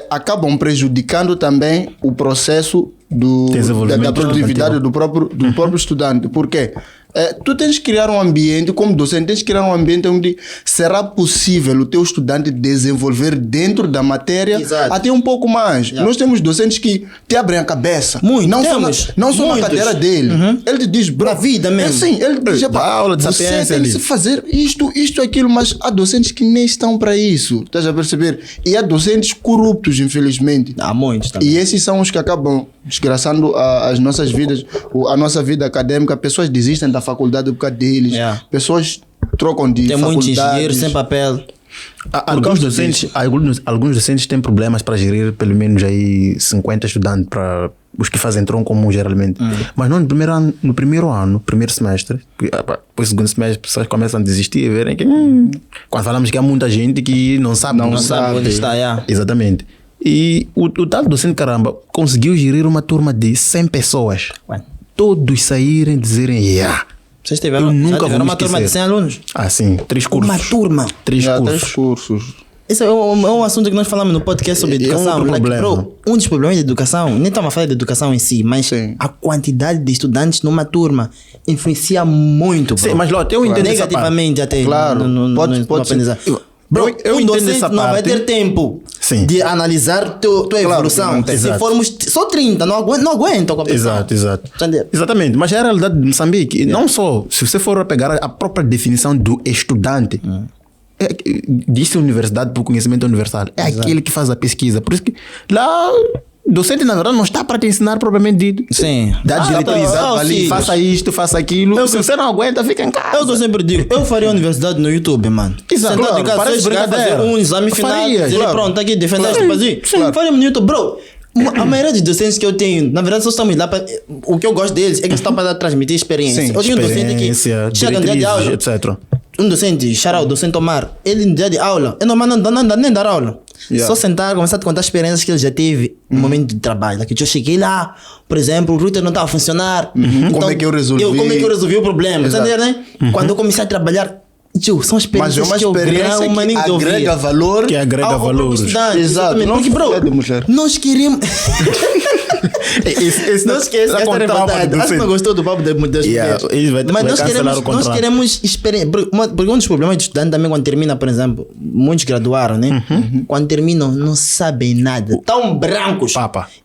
acabam prejudicando também o processo da produtividade do próprio estudante. Por quê? Tu tens que criar um ambiente, como docente, tens que criar um ambiente onde será possível o teu estudante desenvolver dentro da matéria até um pouco mais. Nós temos docentes que te abrem a cabeça. Muito. Não só na cadeira dele. Ele te diz, bro, a vida mesmo. Assim, ele diz, aula de você sapiência tem que fazer isto, aquilo, mas há docentes que nem estão para isso. Estás a perceber? E há docentes corruptos, infelizmente. Há muitos também. E esses são os que acabam desgraçando as nossas vidas, a nossa vida acadêmica. Pessoas desistem da faculdade por causa deles. Pessoas trocam de tem faculdades. Tem muitos engenheiros sem papel. Alguns docentes têm problemas para gerir pelo menos aí 50 estudantes para os que fazem tronco comum geralmente. Mas não no primeiro semestre, depois segundo semestre, as pessoas começam a desistir e verem que quando falamos que há muita gente que não sabe onde está. Exatamente. E o tal docente Caramba conseguiu gerir uma turma de 100 pessoas. Todos saírem dizerem Vocês tiveram uma turma de 100 alunos? Ah, sim. 3 cursos. Uma turma? 3 cursos. Esse é um assunto que nós falamos no podcast sobre educação. Um dos problemas da educação, nem estamos a falar de educação em si, mas a quantidade de estudantes numa turma influencia muito, bro. Sim, mas Lote, eu entendo negativamente até. Claro. Pode ser. Bro, eu entendo essa parte. Não vai ter tempo de analisar tua evolução. Se formos só 30, não aguento. Exato. Exatamente. Mas é a realidade de Moçambique. Não só, se você for pegar a própria definição do estudante, disse universidade por conhecimento universal. É aquele que faz a pesquisa. Por isso que lá... Docente, na verdade, não está para te ensinar propriamente dito. Sim. Dá diretriz, faça isto, faça aquilo. Se você não aguenta, fica em casa. Eu sempre digo, eu faria a universidade no YouTube, mano. Exato. Sentado em casa, parece brincadeira. Fazer um exame final, dizer, pronto, aqui, defender este faria no YouTube, bro. A maioria dos docentes que eu tenho, na verdade, só estamos lá para... O que eu gosto deles é que estão para transmitir experiência. Eu tenho um docente que chega no dia de aula, etc. Um docente, o docente Omar, ele no dia de aula, é normal não nem dar aula. Só sentar, começar a contar experiências que ele já teve no momento de trabalho. Daqui eu cheguei lá, por exemplo, o router não estava a funcionar. Então, como é que eu resolvi? Como é que eu resolvi o problema? Né? Quando eu comecei a trabalhar, são experiências que agrega valor. Que agrega valor. Exato. Porque, bro, nós queríamos... Não esquece, acho que não gostou do papo das mulheres. Mas nós queremos experiência. Porque um dos problemas de estudante também, quando termina, por exemplo, muitos graduaram, né? Quando terminam, não sabem nada. Tão brancos.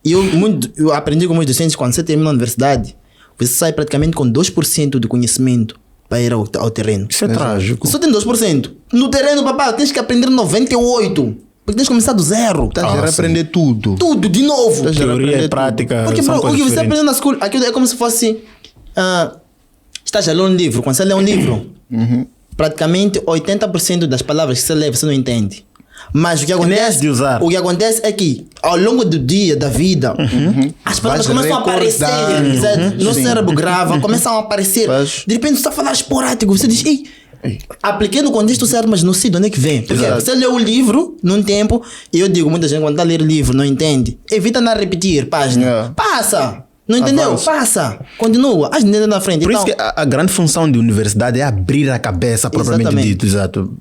E eu aprendi com muitos docentes, quando você termina a universidade, você sai praticamente com 2% do conhecimento para ir ao terreno. Isso é trágico. Só tem 2%. No terreno, papá, tens que aprender 98%. Porque tens de começar do zero. Estás a aprender tudo. Tudo, de novo. Teoria e prática. Porque, bro, o que você aprende na escola, aquilo é como se fosse... estás a ler um livro. Quando você lê um livro, praticamente 80% das palavras que você lê, você não entende. Mas o que acontece é que, ao longo do dia, da vida, as palavras começam a aparecer. No cérebro grava, começam a aparecer. De repente, você está a falar esporádico. Você diz, ei, apliquei no contexto certo, mas não sei de onde é que vem. Porque você lê o livro num tempo, e eu digo, muita gente quando está a ler o livro não entende. Evita não repetir página. Passa. Não entendeu? Passa. Continua. As entendeu na frente. Por isso que a grande função de universidade é abrir a cabeça, propriamente dito. Exato.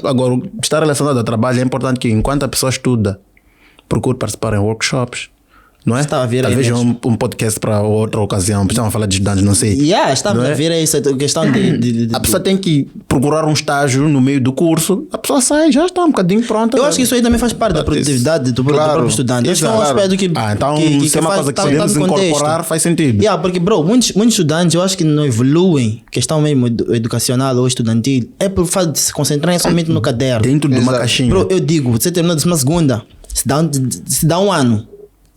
Agora, estar relacionado ao trabalho é importante que enquanto a pessoa estuda, procure participar em workshops. Não é? Talvez um podcast para outra ocasião. Precisamos falar de estudantes, não sei. Estava a ver essa questão de... A pessoa tem que procurar um estágio no meio do curso. A pessoa sai, já está um bocadinho pronta. Eu acho que isso aí também faz parte da produtividade do próprio estudante. Acho que é um aspecto que... então, se é uma coisa que podemos incorporar, faz sentido. Porque, bro, muitos estudantes, eu acho que não evoluem, questão mesmo educacional ou estudantil, é por fato de se concentrarem somente no caderno. Dentro de uma caixinha. Bro, eu digo, você terminou de uma segunda, se dá um ano.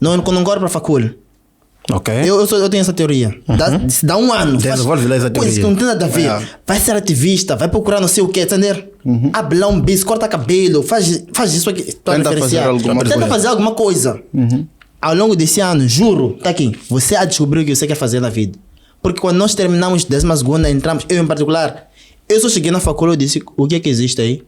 Não corre para a facul. Ok. Eu tenho essa teoria. Se dá um ano. Desenvolve lá essa teoria. Coisa que não tem nada a ver. Vai ser ativista, vai procurar não sei o que, entender? Abre lá um bis, corta cabelo, faz isso aqui. Tenta fazer alguma coisa. Ao longo desse ano, juro, tá aqui, você a descobrir o que você quer fazer na vida. Porque quando nós terminamos 12ª, entramos, eu em particular, eu só cheguei na faculdade e disse, o que é que existe aí?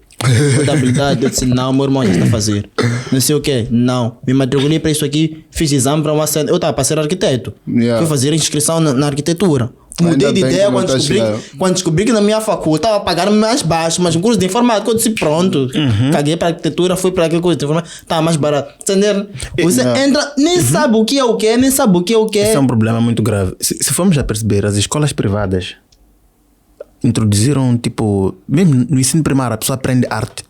Contabilidade, eu disse, não, meu irmão já está a fazer. Não sei o que, não. Me matriculei para isso aqui, fiz exame para uma cena. Eu estava para ser arquiteto. Fui fazer inscrição na arquitetura. Mudei de ideia quando descobri que na minha faculdade estava pagando mais baixo, mas um curso de informática, eu disse pronto. Caguei para arquitetura, fui para aquele curso de informática, estava mais barato. Entendeu? Você entra, nem sabe o que é o que, nem sabe o que é o que. Isso é um problema muito grave. Se formos a perceber, as escolas privadas introduziram, tipo, mesmo no ensino primário, a pessoa aprende arte.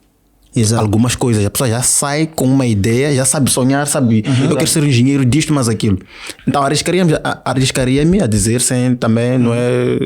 Exato. Algumas coisas, a pessoa já sai com uma ideia, já sabe sonhar, sabe, eu quero ser um engenheiro disto, mas aquilo. Então arriscaria-me a dizer, sem também, não é,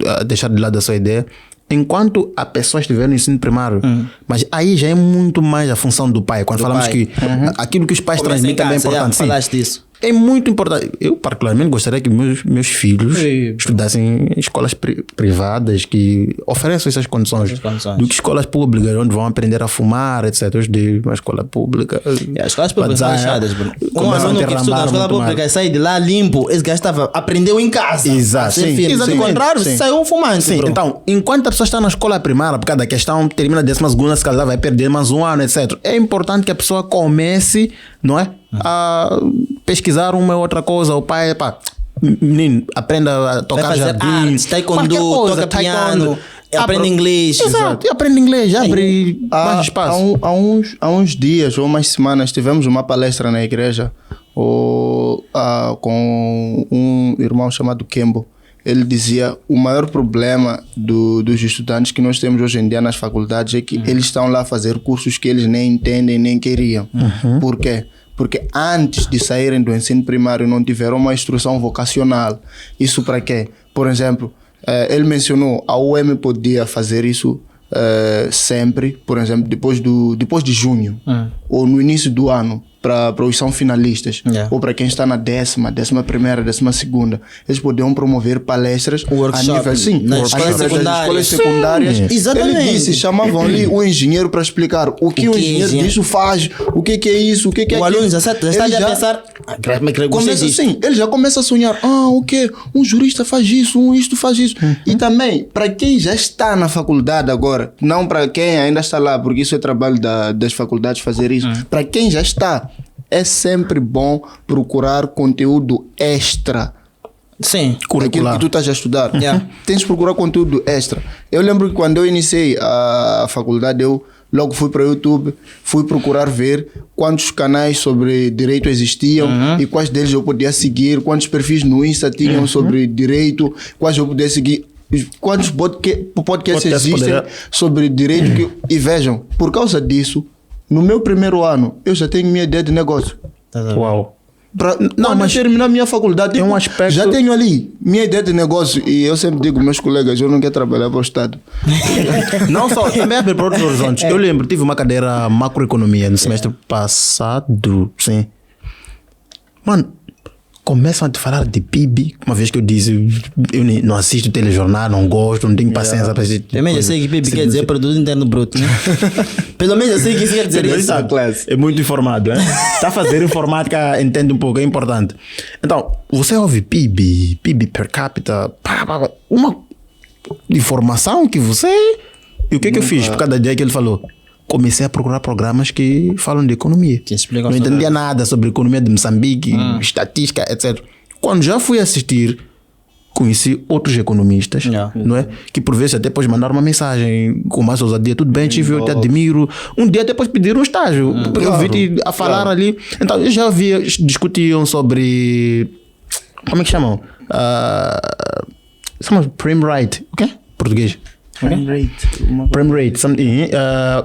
a deixar de lado a sua ideia, enquanto a pessoa estiver no ensino primário. Mas aí já é muito mais a função do pai. Quando falamos que aquilo que os pais transmitem também é importante. Falaste disso. É muito importante. Eu, particularmente, gostaria que meus filhos estudassem em escolas privadas que ofereçam essas condições do que escolas públicas, onde vão aprender a fumar, etc. Eu estudei uma escola pública. As escolas públicas são fechadas, Bruno. Um aluno que estuda na escola pública sai de lá limpo, esse gajo aprendeu em casa. Exato. Ao contrário, saiu um fumante. Sim. Então, enquanto a pessoa está na escola primária, por causa da questão, termina a 12ª, se calhar vai perder mais um ano, etc. É importante que a pessoa comece, não é? A pesquisar uma ou outra coisa. O pai, menino, aprenda a tocar jardim, taekwondo, toca piano, aprende inglês. Exato, aprende inglês, abre mais espaço. Há uns dias ou umas semanas tivemos uma palestra na igreja com um irmão chamado Kembo. Ele dizia o maior problema dos estudantes que nós temos hoje em dia nas faculdades é que eles estão lá a fazer cursos que eles nem entendem nem queriam. Por quê? Porque antes de saírem do ensino primário não tiveram uma instrução vocacional. Isso para quê? Por exemplo, ele mencionou a UEM podia fazer isso sempre, por exemplo, depois de junho ou no início do ano. Para os são finalistas ou para quem está na 11ª, 12ª, eles podiam promover palestras a nível, nas escolas secundárias. Exatamente. Ele disse, chamavam ali o engenheiro para explicar o que o engenheiro disso faz, o que é isso, o que é aquilo. O aluno já está a pensar, ele já começa a sonhar, um jurista faz isso, isto faz isso. E também, para quem já está na faculdade agora, não para quem ainda está lá, porque isso é trabalho das faculdades fazer isso, para quem já está, é sempre bom procurar conteúdo extra. Sim, aquilo que tu estás a estudar. Tens de procurar conteúdo extra. Eu lembro que quando eu iniciei a faculdade, eu logo fui para o YouTube, fui procurar ver quantos canais sobre direito existiam e quais deles eu podia seguir, quantos perfis no Insta tinham sobre direito, quais eu podia seguir, quantos podcasts existem sobre direito. E vejam, por causa disso, no meu primeiro ano, eu já tenho minha ideia de negócio. Uau! Mas terminar minha faculdade, tem um aspecto... já tenho ali minha ideia de negócio e eu sempre digo aos meus colegas, eu não quero trabalhar para o Estado. Não só, também abrir para outros horizontes. Eu lembro, tive uma cadeira macroeconomia no semestre passado, sim. Mano, começam a te falar de PIB, uma vez que eu disse, eu não assisto telejornal, não gosto, não tenho paciência para assistir. Também eu sei que PIB quer dizer produto interno bruto, né? Pelo menos eu sei que isso quer dizer isso. É muito informado, né? Está a fazer informática, entende um pouco, é importante. Então, você ouve PIB per capita, uma informação que você... E o que eu fiz por cada dia que ele falou? Comecei a procurar programas que falam de economia. Não entendia nada sobre a economia de Moçambique, estatística, etc. Quando já fui assistir, conheci outros economistas, não é? Que por vezes até depois mandaram uma mensagem com mais ousadia, tudo bem, tive, eu te admiro. Um dia depois pediram um estágio, eu vi a falar ali. Então eu já via, discutiam sobre, como é que chamam? Chamam Prime Rate, o quê? Português. Prime rate,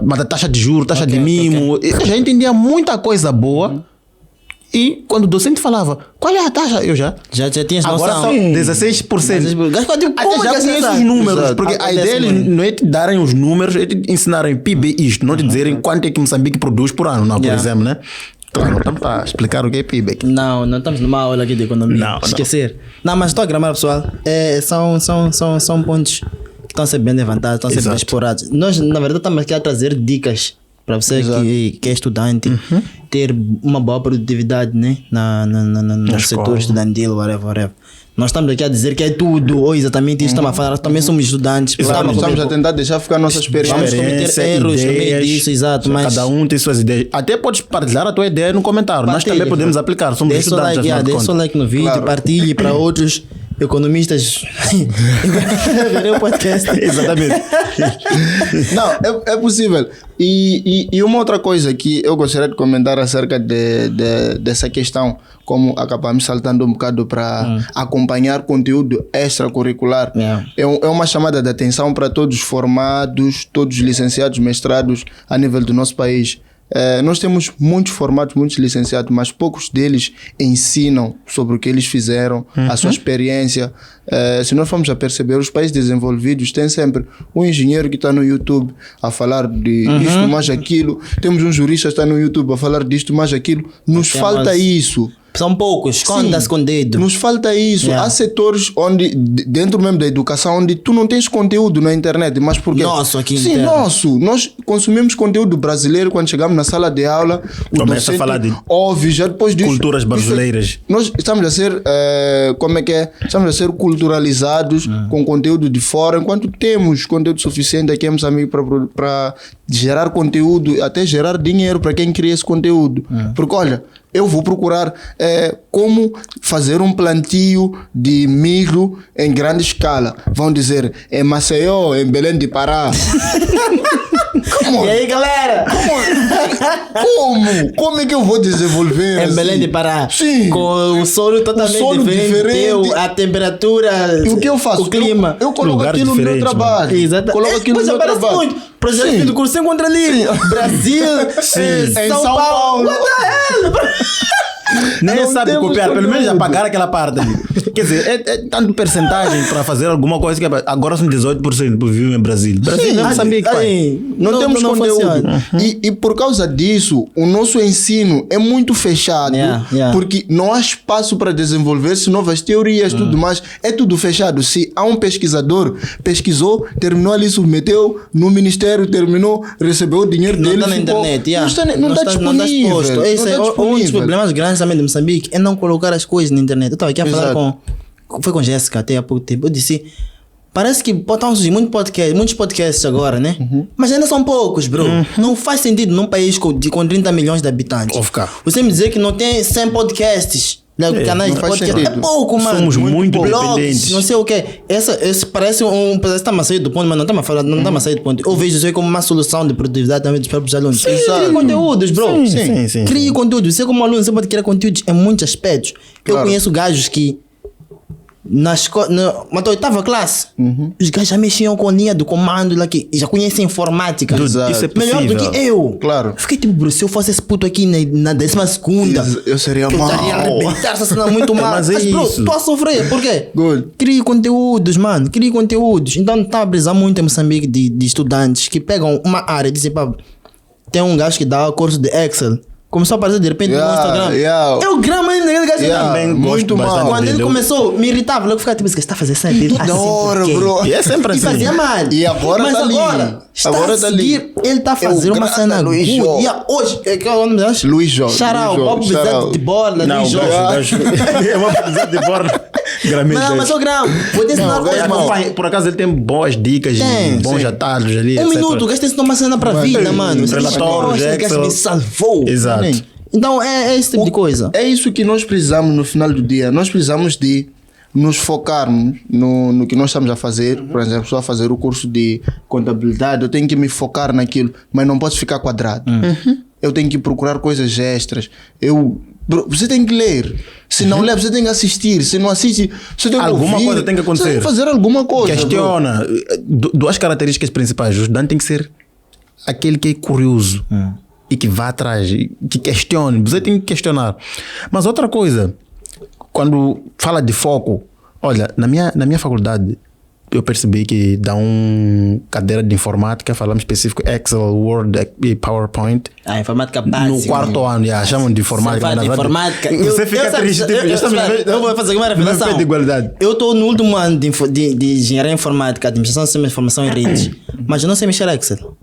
mas a taxa de juros, taxa de mimo. Eu já entendia muita coisa boa. E quando o docente falava, qual é a taxa? Eu já tinha noção. Agora são 16%. Como já conheço os números. Exato. Porque a ideia não é te darem os números, é te ensinarem PIB isto, não te dizerem quanto é que Moçambique produz por ano, não, por exemplo, né? Claro, não estamos a explicar o que é PIB aqui. Não estamos numa aula aqui de economia. Esquecer. Não, mas estou a gramar, pessoal. São pontos que estão a ser bem levantados, estão a ser bem explorados. Nós, na verdade, estamos aqui a trazer dicas para você que é estudante, ter uma boa produtividade, né? No setor estudantil, whatever. Nós estamos aqui a dizer que é tudo, ou exatamente isso estamos a falar, também somos estudantes. Estamos a tentar deixar ficar a nossa experiência. Vamos cometer erros no meio disso, exato. Mas cada um tem suas ideias. Até podes partilhar a tua ideia no comentário. Nós também podemos aplicar, somos estudantes. Deixa o like no vídeo, partilhe para outros economistas verem o podcast. Exatamente. Não, é possível. E uma outra coisa que eu gostaria de comentar acerca dessa questão, como acabamos saltando um bocado para acompanhar conteúdo extracurricular, é uma chamada de atenção para todos os formados, todos os licenciados, mestrados a nível do nosso país. Nós temos muitos formados, muitos licenciados, mas poucos deles ensinam sobre o que eles fizeram, a sua experiência. Se nós formos a perceber, os países desenvolvidos têm sempre um engenheiro que está no YouTube a falar de isto, mais aquilo. Temos um jurista que está no YouTube a falar disto, mais aquilo. Nos falta isso. São poucos, conta-se com dedo. Nos falta isso. Há setores onde, dentro mesmo da educação, onde tu não tens conteúdo na internet, mas porque... Nosso aqui Sim, nosso. Nós consumimos conteúdo brasileiro quando chegamos na sala de aula. Começa a falar de óbvio, já depois disso... Culturas brasileiras. Nós estamos a ser, estamos a ser culturalizados com conteúdo de fora, enquanto temos conteúdo suficiente aqui em Moçambique para gerar conteúdo, até gerar dinheiro para quem cria esse conteúdo. Porque olha, eu vou procurar como fazer um plantio de milho em grande escala. Vão dizer, em Maceió, em Belém de Pará. E aí, galera? Como é que eu vou desenvolver? Em Belém de Pará. Sim. Com o solo totalmente diferente. A temperatura. E o que eu faço? O clima. Eu coloco aquilo no meu trabalho. Exato. Coloco aquilo no meu trabalho. Muito. Projeto do curso, você encontra ali. Brasil, São Paulo. What the hell? Nem sabe copiar, pelo menos já pagaram aquela parte ali. Quer dizer, é tanto percentagem para fazer alguma coisa que agora são 18% por viver em Brasil. Brasil não é Moçambique, pai. Não temos conteúdo. E por causa disso, o nosso ensino é muito fechado, porque não há espaço para desenvolver-se novas teorias, tudo mais. É tudo fechado. Se há um pesquisador, pesquisou, terminou ali, submeteu no ministério, terminou, recebeu o dinheiro dele. Não está na internet. Não está disponível. Esse é um dos problemas grandes também de Moçambique, é não colocar as coisas na internet. Eu estava aqui a falar foi com Jéssica até há pouco tempo. Eu disse, parece que estão surgindo muitos podcasts agora, né? Mas ainda são poucos, bro. Não faz sentido num país com 30 milhões de habitantes. Você me dizer que não tem 100 podcasts, canais de podcast, é pouco, mano. Somos muito blogs, não sei o que. Esse parece está a sair do ponto, mas não está a sair do ponto. Eu vejo isso como uma solução de produtividade também dos próprios alunos. Crie conteúdos, bro. Sim. Crie conteúdos. Você como aluno, você pode criar conteúdos em muitos aspectos. Eu conheço gajos que Mas na oitava classe, os gajos já mexiam com linha do comando lá que já conhecem informática. Isso é melhor do que eu. Claro. Fiquei tipo, bro, se eu fosse esse puto aqui na 12ª, eu seria mal. Eu estaria a arrebentar essa cena muito mal. Mas é bro, isso. Tô a sofrer. Por quê? Good. Crie conteúdos, mano. Crie conteúdos. Então tá a precisar muito em Moçambique de estudantes que pegam uma área e dizem, pá, tem um gajo que dá curso de Excel. Começou a aparecer de repente no Instagram. Eu gramo ainda aquele gajo. Também muito gosto mal. Quando ele começou, me irritava. Logo ficava tipo, esse gajo está a fazer certo. Ele Da hora, bro. E é sempre E assim. fazia mal. E agora mas tá ali. agora está Agora a tá ali. seguir. Ele está a fazer uma grande cena Luiz good. Jó. E hoje, que é o nome dele? Luiz Jó. Charal, Luiz Jó. Bob Bezerra Charal. de Borla, Não, Luiz Jó. eu vou precisar de borla. Não, mas eu gramo. Vou te ensinar coisa boa. Por acaso ele tem boas dicas, Tem, bons sim. atalhos ali. Um etc. minuto, o gajo tem que tomar cena para a vida, mano. Relatórios, Esse gajo Excel. me salvou. Exato. Então é esse tipo de coisa. É isso que nós precisamos no final do dia. Nós precisamos de nos focarmos no que nós estamos a fazer. Por exemplo, estou a fazer o curso de contabilidade, eu tenho que me focar naquilo, mas não posso ficar quadrado. Eu tenho que procurar coisas extras. Você tem que ler. Se não ler, você tem que assistir. Se não assiste, você tem que Alguma ouvir. coisa tem que acontecer. Você tem que fazer alguma coisa. Questiona. Duas características principais. O estudante tem que ser aquele que é curioso e que vá atrás, que questione. Você tem que questionar. Mas outra coisa, quando fala de foco, olha, na minha faculdade, eu percebi que dá cadeira de informática, falamos específico Excel, Word e PowerPoint. A informática básica. No quarto ano, chamam de informática. Você fala de informática. Você fica triste. Eu vou fazer uma revelação. De igualdade. Eu estou no último ano de engenharia informática, administração de sistemas de informação e redes, mas eu não sei mexer Excel.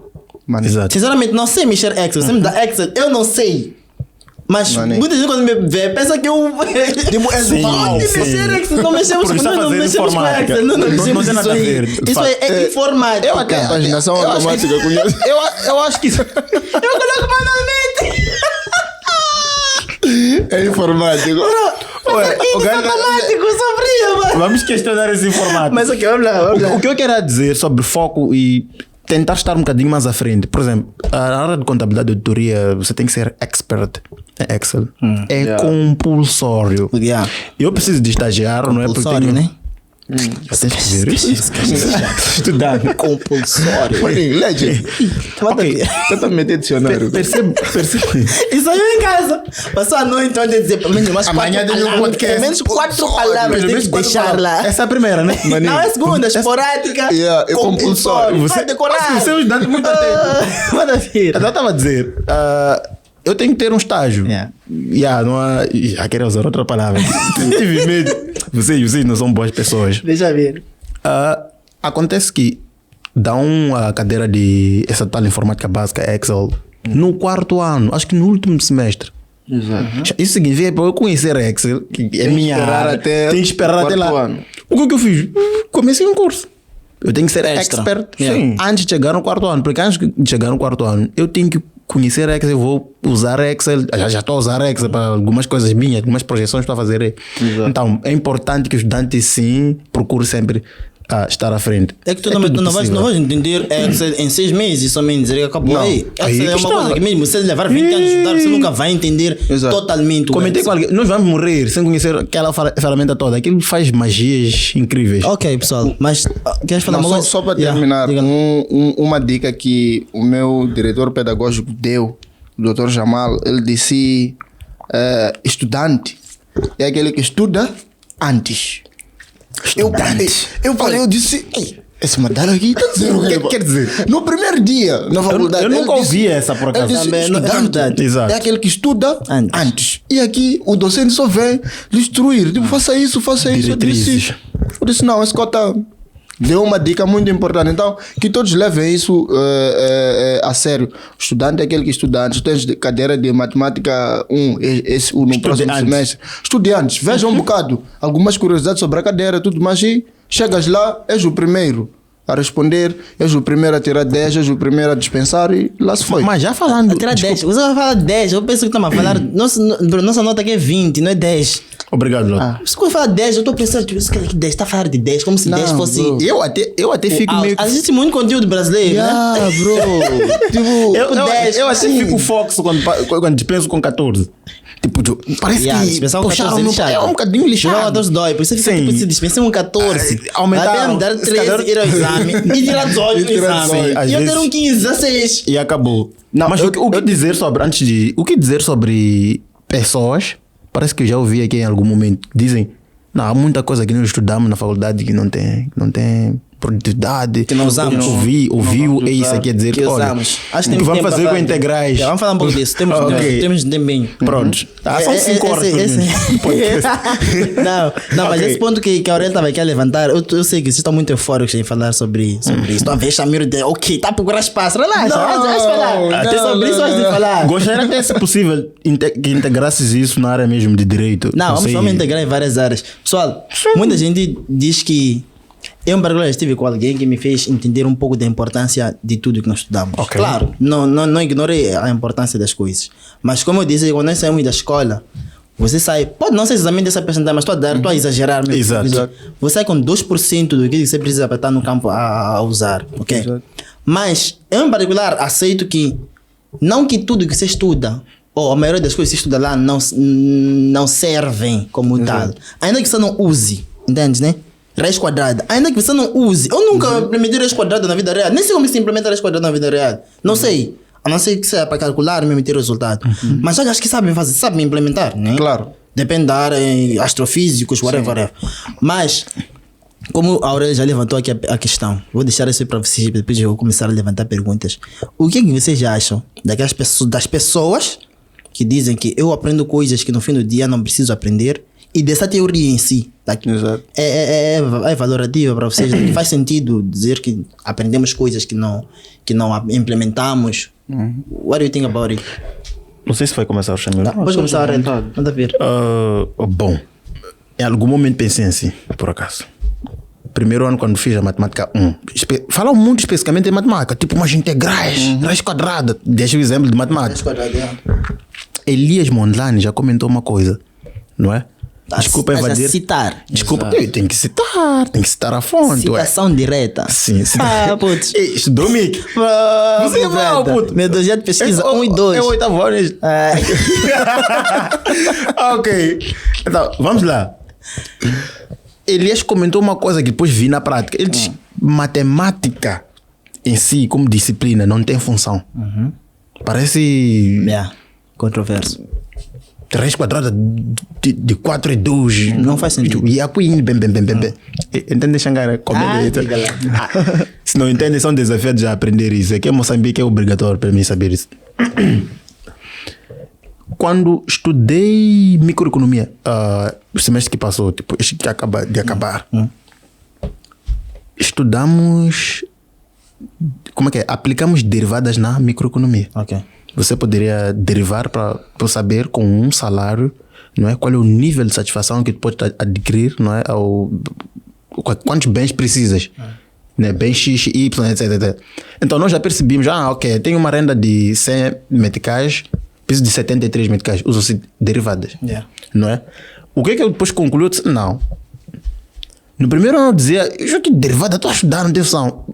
Mano, Exato. Sinceramente, não sei mexer Excel. Você me dá Excel, eu não sei. Mas Mané. muita gente quando me vê pensa que eu Tipo, és mal. de mexer Excel. Não mexemos Por isso com a fazer informática. Excel. Não Não mexemos tem nada isso a aí. ver. Isso aí é informática. Eu até- Paginação eu acho automática conheço. Eu acho que isso. Eu coloco manualmente. É informático. O gajo- Automático, sofria, mano. Vamos questionar esse informático. Mas ok, vamos lá, vamos lá. O que eu quero dizer sobre foco e tentar estar um bocadinho mais à frente. Por exemplo, na área de contabilidade e auditoria, você tem que ser expert em Excel. É compulsório. Yeah. Eu preciso de estagiar, não é? Porque Compulsório, tenho... né? Tens que ver isso. Estudar. Compulsório. Maninho, legend. Ok. Tenta meter dicionário. Percebe? Isso aí em casa. Passou a noite onde dizer pelo menos umas Amanhã 4 tem um palavras. podcast. Pelo menos 4 palavras tem que deixar lá. Essa é a primeira, né? Não é a segunda, esporádica. Yeah, é compulsório. Você vai decorar. Você é um estudante muito atento. Manda vir. Eu estava a dizer, eu tenho que ter um estágio. Não há. Queria usar outra palavra. Tive medo. Vocês não são boas pessoas. Deixa ver. Acontece que dá uma cadeira de essa tal informática básica, Excel, no quarto ano, acho que no último semestre. Exato. Isso significa para eu conhecer Excel, que é minha esperar área, até tenho que esperar até quarto lá. ano. O que eu fiz? Comecei um curso. Eu tenho que ser Extra. expert Yeah. antes de chegar no quarto ano. Porque antes de chegar no quarto ano, eu tenho que conhecer Excel, eu vou usar Excel. Já estou a usar Excel para algumas coisas minhas, algumas projeções para fazer. Então, é importante que o estudante, sim, procure sempre estar à frente. É que tu tudo não vais possível. entender Excel em 6 meses somente dizer que acabou Não. aí. Aí Excel é que uma está. coisa que mesmo se levar 20 anos a estudar, você nunca vai entender Exato. totalmente o Comentei com Excel. alguém, nós vamos morrer sem conhecer aquela ferramenta toda. Aquilo faz magias incríveis. Ok, pessoal, mas queres falar Não, uma só coisa? para terminar, diga. uma dica que o meu diretor pedagógico deu, o Dr. Jamal, ele disse: estudante é aquele que estuda antes. Eu disse: "Ei, esse medalha aqui está dizendo o que Quer dizer, no primeiro dia na faculdade. eu nunca ele ouvi essa por acaso. Ele disse, Também, não- é estudante verdade. Exato. é aquele que estuda Antes. antes. E aqui o docente só vem destruir. Tipo, faça isso, faça isso. Diretrizes. Eu disse, não, esse cota deu uma dica muito importante. Então, que todos levem isso a sério. O estudante é aquele que estuda antes. Tens cadeira de matemática 1, no próximo antes. semestre. Estude antes. Veja um bocado. Algumas curiosidades sobre a cadeira, tudo mais. E chegas lá, és o primeiro a responder, és o primeiro a tirar 10, és o primeiro a dispensar e lá se foi. Mas já falando. Tirar 10. Você vai falar 10. Eu penso que estamos a falar. Nossa nota aqui é 20, não é 10. Obrigado, Lota. Se quando fala 10, eu estou pensando, tipo, que 10, está a falar de 10, como se 10 fosse... Eu até fico meio... Existe muito conteúdo brasileiro, né? Bro. Tipo, eu até fico foxo quando dispenso com 14. Tipo, parece que dispensar um 14 é um bocadinho lixado. Não, 14 dói, por isso fica tipo, se dispensar um 14. Aumentar, me dar 13, ir ao exame e tirar 18 no exame. E eu ter um 15, 16. E acabou. Não, mas o que dizer sobre pessoas, parece que eu já ouvi aqui em algum momento, dizem, não, há muita coisa que nós estudamos na faculdade que não tem produtividade. Que não usamos. Ouviu é isso aqui a dizer que olha, acho que vamos fazer com integrais. Vamos falar um pouco disso. Temos de tempo. Pronto. São 5 horas Não, mas esse ponto que a Aurélio estava aqui a levantar, eu sei que vocês estão muito eufóricos em falar sobre isso. Estou a ver Chamiro de ok, está a procurar espaço. Relaxa, vais falar. Até sobre isso vais falar. Gostaria até, se possível, que integrasses isso na área mesmo de direito. Não, vamos integrar em várias áreas. Pessoal, muita gente diz que eu, em particular, estive com alguém que me fez entender um pouco da importância de tudo que nós estudamos. Okay. Claro, não ignorei a importância das coisas. Mas como eu disse, quando nós saímos da escola, você sai, pode não ser exatamente essa percentagem, mas estou a exagerar mesmo. Exato. Você sai com 2% do que você precisa para estar no campo a usar. Ok? Exato. Mas eu, em particular, aceito que não que tudo que você estuda, ou a maioria das coisas que você estuda lá não servem como tal. Ainda que você não use, entende, né? Raiz quadrada, ainda que você não use. Eu nunca implementei raiz quadrada na vida real. Nem sei como se implementa raiz quadrada na vida real. Não sei. A não ser que seja para calcular e mesmo ter resultado. Mas acho que sabem fazer, sabem implementar, né? Claro. Depende da área, astrofísicos, whatever. Mas, como a Aurélio já levantou aqui a questão, vou deixar isso para vocês, depois eu vou começar a levantar perguntas. O que vocês acham das pessoas que dizem que eu aprendo coisas que no fim do dia não preciso aprender? E dessa teoria em si, é valorativa para vocês? Faz sentido dizer que aprendemos coisas que não implementamos? What do you think about it? Não sei se vai começar o Chamiro. Pode começar a manda ver. Bom, em algum momento pensei assim, por acaso. Primeiro ano, quando fiz a matemática 1, falam muito especificamente em matemática, tipo umas integrais, raiz quadrada. Deixa o exemplo de matemática. Elias Mondlane já comentou uma coisa, não é? Desculpa invadir. Citar. Desculpa, tem que citar a fonte. Citação direta. Sim, putz. Estudou, Mick. Você é mal, puto. Metodologia de pesquisa 1 e 2. É o oitavo ano. Ok. Então, vamos lá. Elias comentou uma coisa que depois vi na prática. Ele diz: matemática em si, como disciplina, não tem função. Parece. Controverso. Raiz quadrada de 4 e 2. Não faz sentido. E apoio bem. Entende, Xangara? Se não entende, são desafiados a aprender isso. Aqui em Moçambique é obrigatório para mim saber isso. Quando estudei microeconomia, o semestre que passou, tipo, este que acaba de acabar, estudamos, aplicamos derivadas na microeconomia. Ok. Você poderia derivar para saber com um salário, não é, qual é o nível de satisfação que tu pode adquirir, não é, quantos bens precisas, né, bens X, Y, etc. Então nós já percebimos, ok, tenho uma renda de 100 meticais, preciso de 73 meticais, usam-se derivadas, não é? O que eu depois concluí? Eu disse, não. No primeiro ano eu dizia, eu que derivada, estou a estudar, não tem função.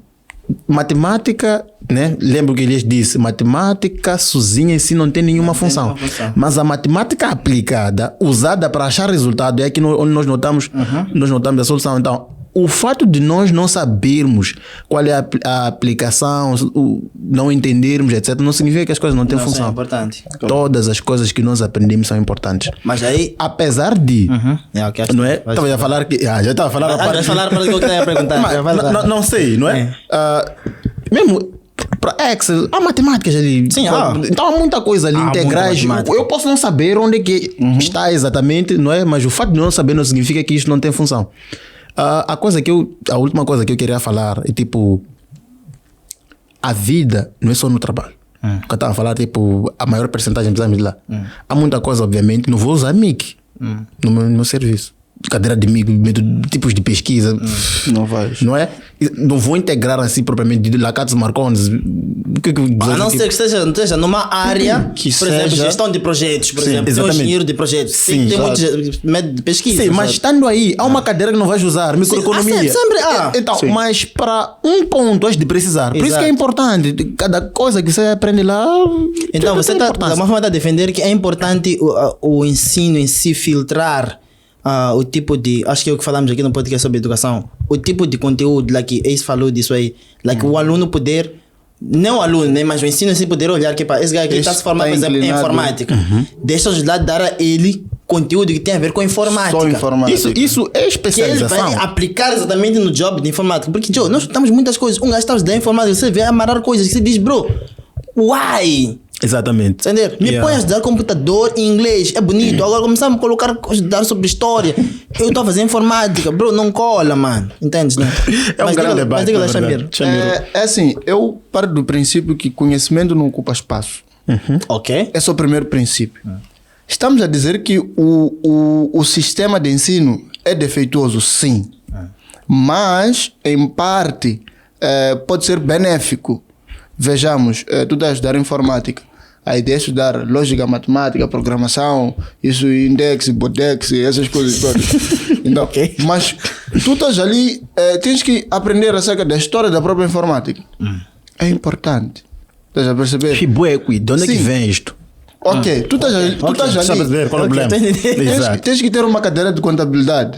Matemática, né? Lembro que ele disse, matemática sozinha em si não tem nenhuma função. Mas a matemática aplicada, usada para achar resultado, é aqui onde nós notamos a solução. Então, o fato de nós não sabermos qual é a aplicação, não entendermos, etc., não significa que as coisas não têm função. É importante. Todas as coisas que nós aprendemos são importantes. Mas aí, apesar de, não é? Estava a falar que já estava a falar a parte. Já falaram para o que eu ia perguntar. Não sei, não é? Mesmo para Excel, há matemáticas ali. Sim, então há muita coisa ali, integrais. Eu posso não saber onde é que está exatamente, não é? Mas o fato de não saber não significa que isto não tem função. A última coisa que eu queria falar é tipo, a vida não é só no trabalho. Eu estava a falar, tipo, a maior percentagem precisamos de lá. Há muita coisa, obviamente, não vou usar MIC no meu serviço. cadeira de tipos de pesquisa. Não vais. Não é? Não vou integrar assim propriamente de Lacatos Marcondes. A não ser que esteja numa área, que por exemplo, gestão de projetos, por exemplo, tem um engenheiro de projetos, tem muito método de pesquisa. Sim, mas estando aí, há uma cadeira que não vais usar, microeconomia. Sempre. Então, mas para um ponto has de precisar. Por isso que é importante. Cada coisa que você aprende lá. Então, você está de uma forma a defender que é importante o ensino em si filtrar o tipo de, acho que é o que falamos aqui no podcast sobre educação, o tipo de conteúdo, like Ace falou disso aí, like o aluno poder, não o aluno, né, mas o ensino assim poder olhar que esse cara aqui está se formando, por exemplo, em informática, deixa-os lá dar a ele conteúdo que tem a ver com informática. Só informática. Isso é especialização. Que ele vai aplicar exatamente no job de informática, porque Joe, nós estamos muitas coisas, um gajo está a estudar informática, você vê amarrar coisas que você diz, bro, why? Exatamente. Entendeu? Me põe a estudar computador em inglês, é bonito. Agora começamos a colocar a estudar sobre história. Eu estou a fazer informática, bro, não cola, mano. Entendes, né? É um grande debate. Mas diga lá, Chamiro. É assim, eu paro do princípio que conhecimento não ocupa espaço. Ok. Esse é o primeiro princípio. Estamos a dizer que o sistema de ensino é defeituoso, sim. Mas, em parte, pode ser benéfico. Vejamos, tu estás a estudar informática. A ideia é estudar lógica, matemática, programação, isso, index, bodex, essas coisas todas. Então, mas tu estás ali, tens que aprender acerca da história da própria informática. É importante. Estás a perceber? De onde é que vem isto? Ok, tu estás ali. Sabes ver qual é o problema? Tens que ter uma cadeira de contabilidade.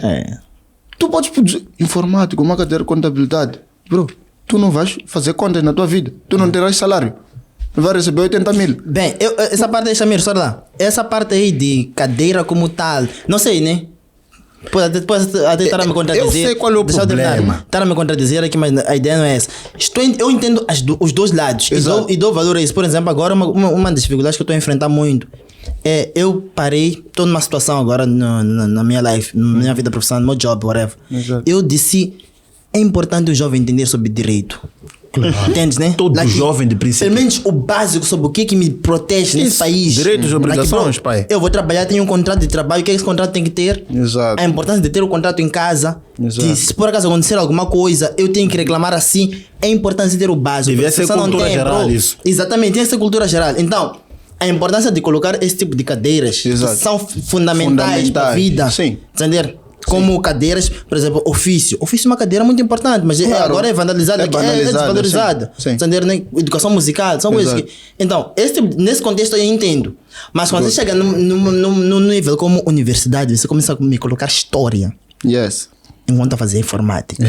Tu podes pedir informática, uma cadeira de contabilidade. Bro, tu não vais fazer contas na tua vida. Tu não terás salário. Vai receber 80 mil. Bem, essa parte aí, Chamiro, só lá. Essa parte aí de cadeira como tal, não sei, né? Depois até estar a me contradizer. Eu sei qual é o problema. Estar a me contradizer aqui, mas a ideia não é essa. Eu entendo os dois lados e dou valor a isso. Por exemplo, agora uma das dificuldades que eu estou a enfrentar muito é eu parei, estou numa situação agora na minha life, na minha vida profissional, no meu job, whatever. Exato. Eu disse, é importante o jovem entender sobre direito. Claro. Entendes, né? Todo jovem de princípio. Pelo menos o básico sobre o que me protege nesse país. Direitos e obrigações, pai. Eu vou trabalhar, tenho um contrato de trabalho, o que esse contrato tem que ter? Exato. A importância de ter o contrato em casa. Exato. Que se por acaso acontecer alguma coisa, eu tenho que reclamar assim. É importante ter o básico. Devia ser cultura geral isso. Exatamente, tem que ser cultura geral. Então, a importância de colocar esse tipo de cadeiras que são fundamentais para a vida. Sim. Entender? Como cadeiras, por exemplo, ofício. Ofício é uma cadeira muito importante, mas claro, agora é vandalizada, é desvalorizada. Entender, né? Educação musical, são coisas que... Então, nesse contexto eu entendo. Mas quando você chega num nível como universidade, você começa a me colocar história. Yes. Enquanto a fazer informática.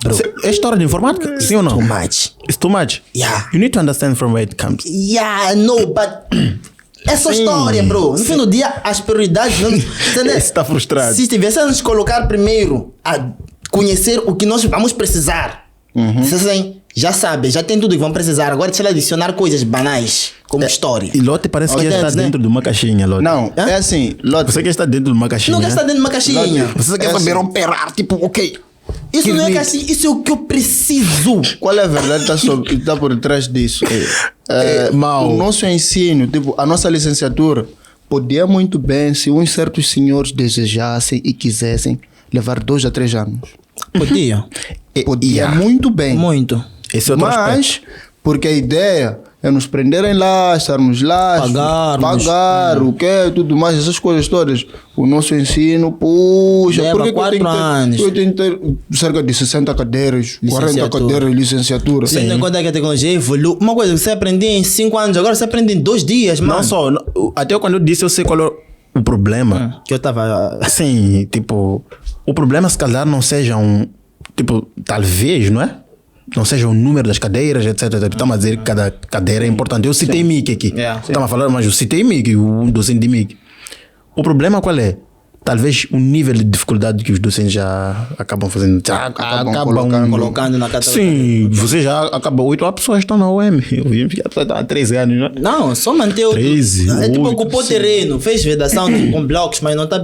Bro, é história de informática? Sim ou não? Too much. It's too much? Yeah. You need to understand from where it comes. Yeah, no, but... É só história, bro. No fim do dia, as prioridades... Você está frustrado. Se estivéssemos colocar primeiro a conhecer o que nós vamos precisar. Você já sabe, já tem tudo que vão precisar. Agora deixa ele adicionar coisas banais, como história. E Lotte parece que já está dentro de uma caixinha, Lotte. Não, é assim, Lotte. Você quer estar dentro de uma caixinha. Não quer estar dentro de uma caixinha. Você quer saber operar, tipo, ok. Isso não é caixinha, isso é o que eu preciso. Qual é a verdade que está por trás disso? O nosso ensino, tipo, a nossa licenciatura, podia muito bem, se uns certos senhores desejassem e quisessem, levar 2 a 3 anos. Podia. Podia muito bem. Muito. Esse é outro aspecto. Porque a ideia é nos prenderem lá, estarmos lá, pagar o que, tudo mais, essas coisas todas. O nosso ensino, puxa, leva 4 anos. Eu tenho que ter cerca de 60 cadeiras, 40 cadeiras de licenciatura. Tendo em conta que a tecnologia evolui. Uma coisa que você aprendeu em 5 anos, agora você aprende em 2 dias, mano. Não só, até quando eu disse, eu sei qual é o problema. Que eu tava... Sim, tipo, o problema se calhar não seja tipo, talvez, não é? Não seja o número das cadeiras, etc. Estamos a dizer que cada cadeira é importante. Eu citei MIC aqui. Estamos a falar, mas eu citei MIC, o docente de MIC. O problema qual é? Talvez o nível de dificuldade que os docentes já acabam fazendo. Já acabam colocando na cadeira. Sim, você já acabou. 8 pessoas estão na UEM. Eu vi há 13 anos, não é? Não, só manter o. 13. É tipo, ocupou terreno, fez vedação com blocos, mas não está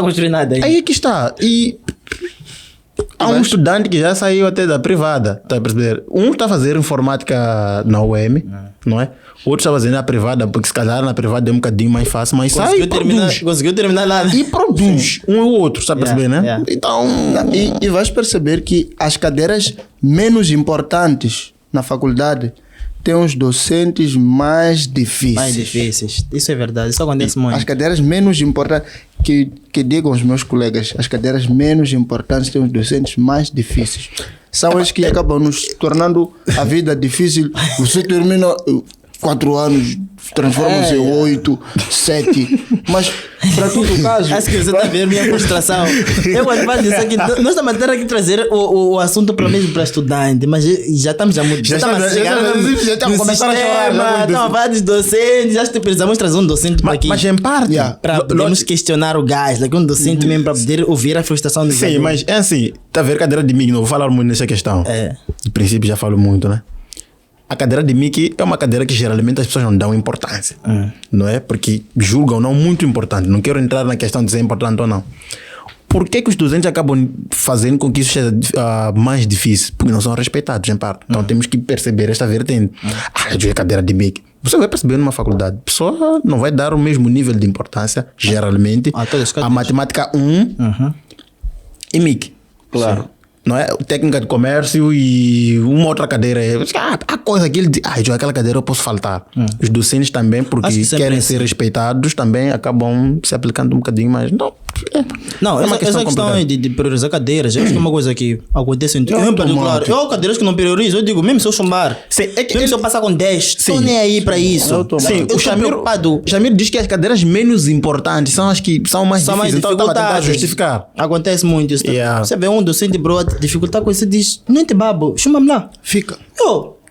construindo nada aí. Aí é que está. E há um estudante que já saiu até da privada, tá a perceber? Um está a fazer informática na UEM, não é? Outro está a fazer na privada, porque se calhar na privada é um bocadinho mais fácil, mas conseguiu terminar lá. E produz um ou outro, está a perceber, né? Então... E vais perceber que as cadeiras menos importantes na faculdade têm os docentes mais difíceis. Mais difíceis. Isso é verdade. Isso acontece muito. As cadeiras menos importantes, que digam os meus colegas, as cadeiras menos importantes têm os docentes mais difíceis. São eles que acabam nos tornando a vida difícil. Você termina 4 anos, transforma-se em 8, 7. Mas, para todo o caso... Acho que você está a ver minha frustração. Eu quando falo disso aqui, nós estamos a ter aqui trazer o assunto para mesmo para estudante, mas já estamos a mudar. Já estamos a chegar a começar a chorar. Estamos a falar dos docentes, acho que precisamos trazer um docente para aqui. Mas em parte... Para podermos questionar o gás, um docente mesmo para poder ouvir a frustração dos Sim, mas é assim, está a ver cadeira de MIG, não vou falar muito nessa questão. De princípio já falo muito, né? A cadeira de MIC é uma cadeira que geralmente as pessoas não dão importância, não é? Porque julgam não muito importante. Não quero entrar na questão de ser importante ou não. Por que os docentes acabam fazendo com que isso seja mais difícil? Porque não são respeitados, em parte. Então temos que perceber esta vertente. Eu cadeira de MIC. Você vai perceber numa faculdade. A pessoa não vai dar o mesmo nível de importância, geralmente, a matemática 1 e MIC. Claro. Sim. Não é? Técnica de comércio e uma outra cadeira. A coisa que ele diz, aquela cadeira eu posso faltar. Os docentes também, porque querem ser respeitados, também acabam se aplicando um bocadinho mais. Não, essa questão de priorizar cadeiras, acho que é uma coisa que acontece em particular. Eu cadeiras que não priorizo, eu digo, mesmo se eu chumbar, mesmo se eu passar com 10, estou nem aí para isso. Sim, o Chamir diz que as cadeiras menos importantes são as que são mais difíceis, então estava a tentar justificar. Acontece muito isso. Você vê um docente, bro, dificultar com isso, diz, não te babo, chama-me lá. Fica.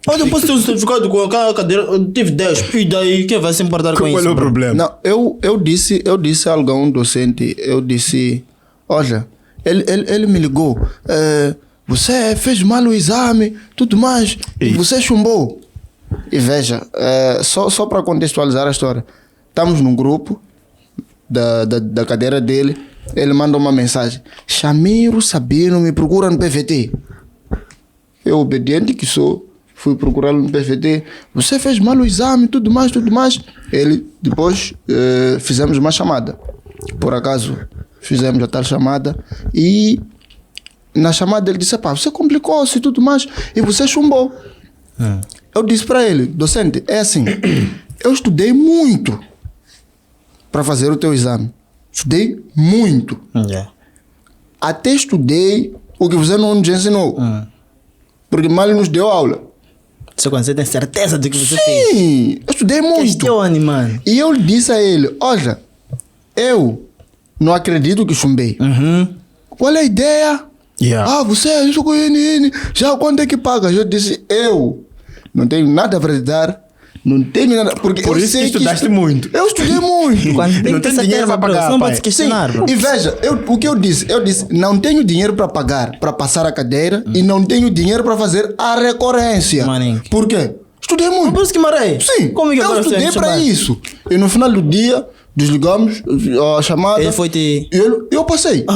Onde eu posso ter um certificado com aquela cadeira, eu tive 10, e daí quem vai se importar com isso? Qual é o problema? Não, eu disse a algum docente, eu disse, olha, ele me ligou, você fez mal o exame, tudo mais, e você chumbou. E veja, só para contextualizar a história, estamos num grupo da cadeira dele, ele manda uma mensagem, Chamiro Sabino me procura no PVT. Eu, obediente que sou, fui procurá-lo no PVT. Você fez mal o exame, tudo mais. Ele, depois, fizemos uma chamada. Por acaso, fizemos a tal chamada. E na chamada ele disse, você complicou-se e tudo mais. E você chumbou. Eu disse para ele, docente, é assim, eu estudei muito para fazer o teu exame. Estudei muito. Até estudei o que você não nos ensinou. Porque mal nos deu aula. Você tem certeza de que você fez? Sim, eu estudei muito. Questione, mano. E eu disse a ele, olha, eu não acredito que chumbei. Qual é a ideia? Você, isso com o INN, já quanto é que paga? Eu disse, eu não tenho nada para te dar. Não tenho nada. Porque por isso que estudaste muito. Eu estudei muito. Não tem dinheiro para pagar. Não pode se questionar. E veja, o que eu disse? Eu disse, não tenho dinheiro para pagar, para passar a cadeira e não tenho dinheiro para fazer a recorrência. Por quê? Estudei muito. Por isso que marei. Sim. Como que eu estudei para isso. E no final do dia, desligamos a chamada. Ele foi te... Eu passei.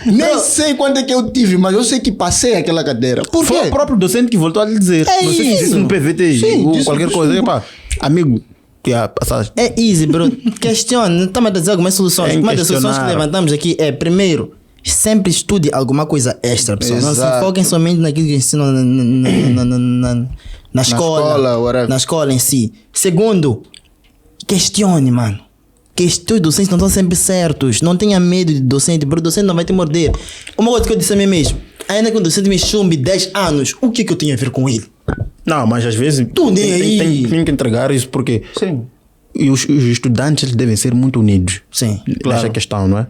Nem sei quanto é que eu tive, mas eu sei que passei aquela cadeira. Por quê? Foi o próprio docente que voltou a lhe dizer. Você fez isso no PVT ou qualquer coisa. Amigo, é easy, bro. Questione. Estamos a dizer algumas soluções. Uma das soluções que levantamos aqui é, primeiro, sempre estude alguma coisa extra, pessoal. Não se foquem somente naquilo que ensinam na escola. Na escola em si. Segundo, questione, mano. Que os docentes não estão sempre certos. Não tenha medo de docente, porque o docente não vai te morder. Uma coisa que eu disse a mim mesmo, ainda que o docente me chumbe 10 anos, o que eu tenho a ver com ele? Não, mas às vezes tem que entregar isso, porque os estudantes eles devem ser muito unidos. Sim, nessa questão, não é?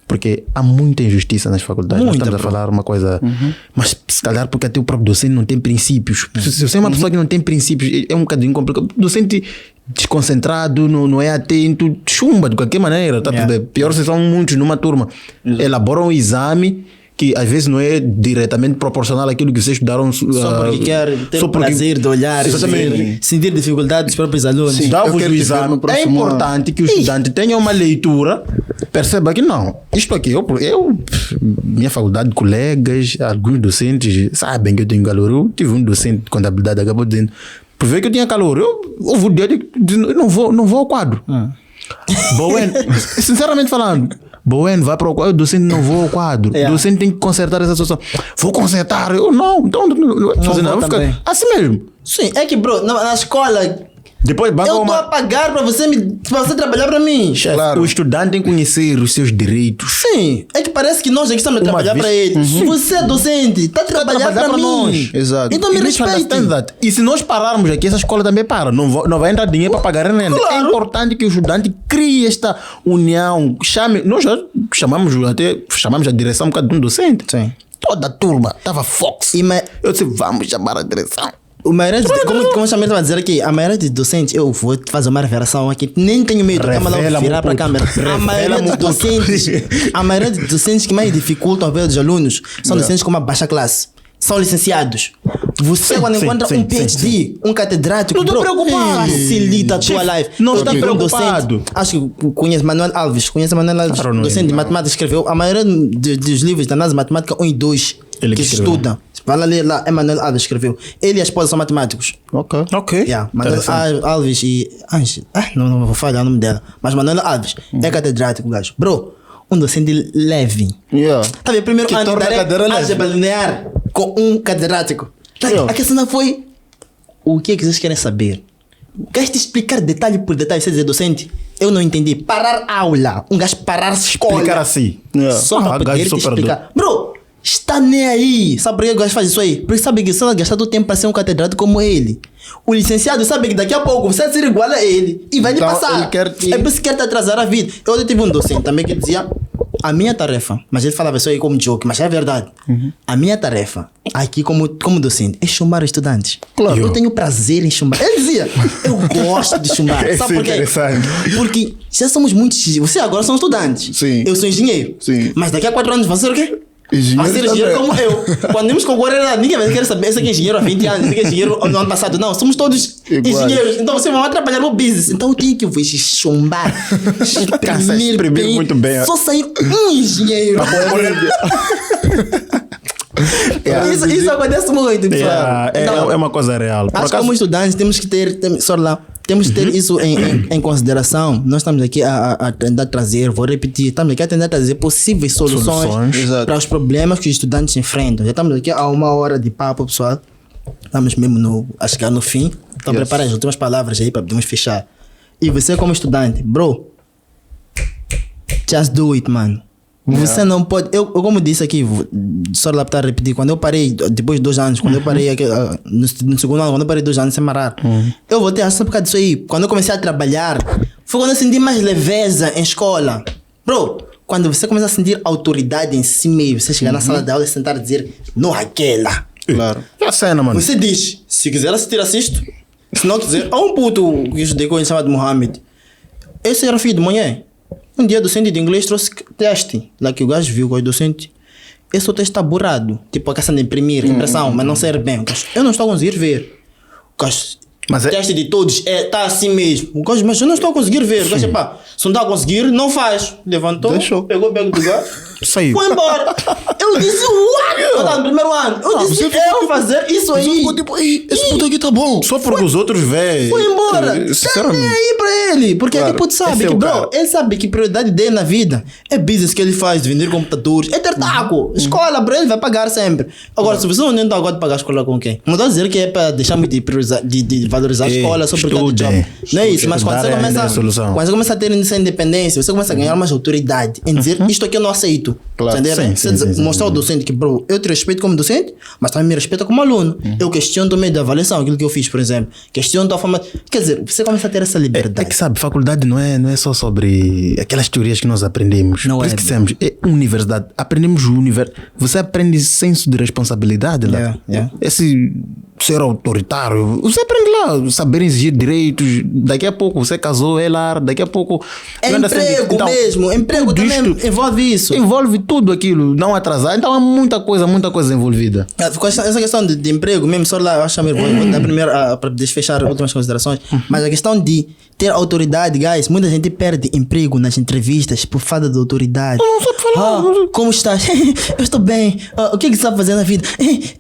Porque há muita injustiça nas faculdades. Nós estamos a falar uma coisa, mas se calhar porque até o próprio docente não tem princípios. Se você é uma pessoa que não tem princípios, é um bocadinho complicado. O docente desconcentrado, não é atento, chumba de qualquer maneira. Tá? Pior se são muitos numa turma. Elaboram um exame que às vezes não é diretamente proporcional àquilo que vocês estudaram. Só porque quer ter o prazer de olhar, sentir dificuldade dos próprios alunos. Dá-vos o exame. É importante que o estudante tenha uma leitura, perceba que não. Isto aqui, minha faculdade de colegas, alguns docentes sabem que eu tenho calor. Eu tive um docente de contabilidade, acabou dizendo, por ver que eu tinha calor, houve o dia de eu não vou ao quadro. Bowen, sinceramente falando, Bowen vai para o quadro, o docente não vou ao quadro. O docente tem que consertar essa situação. Vou consertar. Eu não, então não vou ficar assim mesmo. Sim, é que, bro, na escola. Depois, eu estou a pagar para você trabalhar para mim. Chefe, claro. O estudante tem que conhecer os seus direitos. Sim, é que parece que nós aqui estamos a trabalhar para ele. Você é docente, está a trabalhar para mim. Nós. Exato. Então me respeita. E se nós pararmos aqui, essa escola também para. Não vai entrar dinheiro para pagar renda. Claro. É importante que o estudante crie esta união. Nós já chamamos a direção por causa de um docente. Sim. Toda a turma estava Fox. Eu disse, vamos chamar a direção. Como o Chamir estava a dizer aqui, a maioria dos docentes, eu vou fazer uma revelação aqui, nem tenho medo, de virar para a câmera. A maioria dos docentes que mais dificultam a vida dos alunos são docentes com uma baixa classe. São licenciados. Você, quando encontra um PhD, um catedrático, não estou preocupado. Facilita a tua life. Não está preocupado. Acho que conhece Manuel Alves. Docente de matemática, escreveu a maioria dos livros da análise matemática 1 e 2 que se estudam. Vai lá ler lá, Manuel Alves escreveu. Ele e a esposa são matemáticos. Ok. Manuel Alves e não vou falhar o nome dela. Mas Manuel Alves é catedrático, gajo. Bro, um docente leve. Tá vendo? Primeiro ano de álgebra linear com um catedrático. A questão foi: o que é que vocês querem saber? Queres te explicar detalhe por detalhe? Você dizer docente? Eu não entendi. Parar aula. Um gajo parar escola. Explicar assim. Só para poder te explicar. Bro, está nem aí. Sabe por que o gajo faz isso aí? Porque sabe que se ela gastar todo o tempo para ser um catedrático como ele, o licenciado sabe que daqui a pouco você vai ser igual a ele e vai lhe passar. É por isso que quer te atrasar a vida. Eu tive um docente também que dizia: a minha tarefa, mas ele falava isso aí como joke, mas é verdade. A minha tarefa aqui como docente é chumbar os estudantes. Claro. Eu tenho prazer em chumbar. Ele dizia: eu gosto de chumbar. Sabe por quê? Porque já somos muitos. Você agora são estudantes. Sim. Eu sou engenheiro. Sim. Mas daqui a 4 anos vai ser o quê? Vai ser engenheiro como eu. Quando vimos concorrer, ninguém vai querer saber se é engenheiro há 20 anos, se é engenheiro no ano passado. Não, somos todos engenheiros. Então você vai trabalhar no business. Então eu tenho que vos chumbar. Exprimir muito bem. Só sair um engenheiro. Isso acontece muito, pessoal. É uma coisa real. Acho que como estudantes temos que ter isso em consideração. Nós estamos aqui a tentar trazer, vou repetir, estamos aqui a tentar trazer possíveis soluções para os problemas que os estudantes enfrentam. Já estamos aqui há 1 hora de papo, pessoal. Estamos mesmo a chegar no fim. Então prepara as últimas palavras aí para podermos fechar. E você como estudante, bro, just do it, mano. Você não pode. Eu como disse aqui, só lá para repetir, quando eu parei, depois de 2 anos, quando eu parei aqui, no segundo ano, quando eu parei 2 anos sem parar, eu voltei a por causa disso aí. Quando eu comecei a trabalhar, foi quando eu senti mais leveza em escola. Bro, quando você começa a sentir autoridade em si mesmo, você chegar na sala de aula e sentar e dizer, não aquela. Claro. É a cena, mano. Você diz, se quiser assistir, assisto. Se não quiser, há um puto que eu estudei com ele chamado Mohamed. Esse era filho de manhã. Um dia, docente de inglês trouxe teste. Lá que o gajo viu com o docente. Esse teste está borrado. Tipo a questão de imprimir, impressão, mas não serve bem. Eu não estou a conseguir ver. O teste de todos está assim mesmo. O gajo, mas eu não estou a conseguir ver. O gajo, se não está a conseguir, não faz. Levantou, pegou o bag do gajo, saiu. Foi embora. Eu disse, what? Eu estava no primeiro ano. Eu disse, eu vou fazer isso aí. Esse puto aqui tá bom. Só porque os outros veem. Foi embora. Tá nem aí pra ele. Porque aquele puto sabe que, bro, ele sabe que a prioridade dele na vida é business que ele faz, de vender computadores. É ter taco. Escola, bro, ele vai pagar sempre. Agora, se você não tem agora de pagar a escola com quem? Não estou a dizer que é para deixar muito de valorizar a escola só por causa do job. Não é isso, mas quando você começa a ter essa independência, você começa a ganhar mais autoridade em dizer isto aqui eu não aceito. Claro. Sim, mostrar ao docente que, bro, eu te respeito como docente, mas também me respeita como aluno. Eu questiono também da avaliação, aquilo que eu fiz, por exemplo. Questiono da forma. Quer dizer, você começa a ter essa liberdade. É que sabe, faculdade não é só sobre aquelas teorias que nós aprendemos. Não é. Esquecemos. É universidade. Aprendemos o universo. Você aprende senso de responsabilidade lá. Yeah. Esse ser autoritário, você aprende lá. saber exigir direitos. Daqui a pouco você casou, daqui a pouco... emprego então, mesmo, emprego também envolve isso. Envolve tudo aquilo, não atrasar. Então há muita coisa envolvida. Essa questão de emprego mesmo, só lá, eu acho que vou dar primeiro para desfechar últimas considerações, mas a questão de ter autoridade, guys, muita gente perde emprego nas entrevistas por falta de autoridade. Eu não sei falar. Como estás? Eu estou bem. O que você sabe fazer na vida?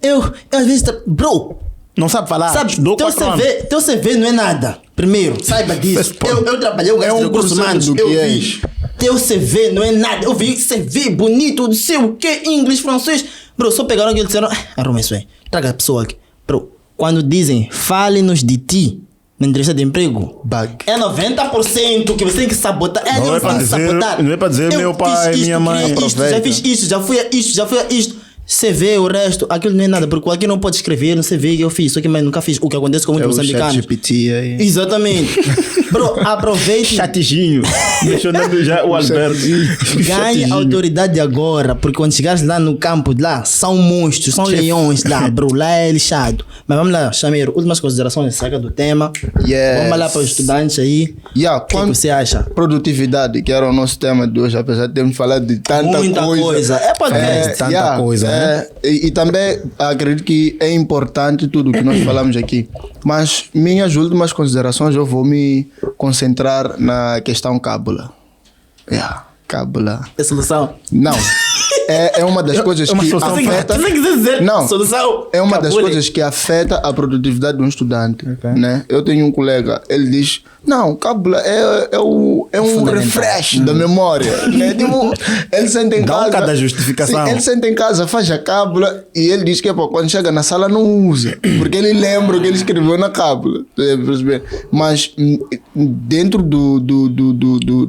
Eu às vezes... Bro! Não sabe falar? Sabe, teu CV não é nada. Primeiro, saiba disso. Eu trabalhei com recursos humanos. Eu vi. Teu CV não é nada. Eu vi CV bonito, não sei o que, inglês, francês. Bro, só pegaram aquilo e disseram, arruma isso aí. Traga a pessoa aqui. Bro, quando dizem, fale-nos de ti na entrevista de emprego, é 90% que você tem que sabotar. Não é para dizer meu pai, minha mãe. Já fiz isto, já fui a isto. CV, o resto, aquilo não é nada, porque aqui não pode escrever no CV que eu fiz, só que mas nunca fiz. O que acontece com muitos moçambicanos. ChatGPT aí. Exatamente. Bro, aproveite. Chatinho. Mencionando já o Alberto. Ganhe autoridade agora, porque quando chegares lá no campo, lá são monstros, são leões lá, bro, lá é lixado. Mas vamos lá, Chamiro, últimas considerações acerca do tema. Vamos lá para os estudantes aí. O que você acha? Produtividade, que era o nosso tema de hoje, apesar de termos falado de muita coisa. É podcast. Tanta coisa, né? E também acredito que é importante tudo que nós falamos aqui. Mas minhas últimas considerações eu vou me concentrar na questão cábula. Cábula. É solução? Não. É uma das coisas que afeta... Não, solução. é uma das coisas que afeta a produtividade de um estudante. Né? Eu tenho um colega, ele diz, não, cábula é um refresh da memória. Né? Tipo, ele senta em casa... cada justificação. Sim, ele senta em casa, faz a cábula e ele diz que quando chega na sala não usa. Porque ele lembra o que ele escreveu na cábula. Mas dentro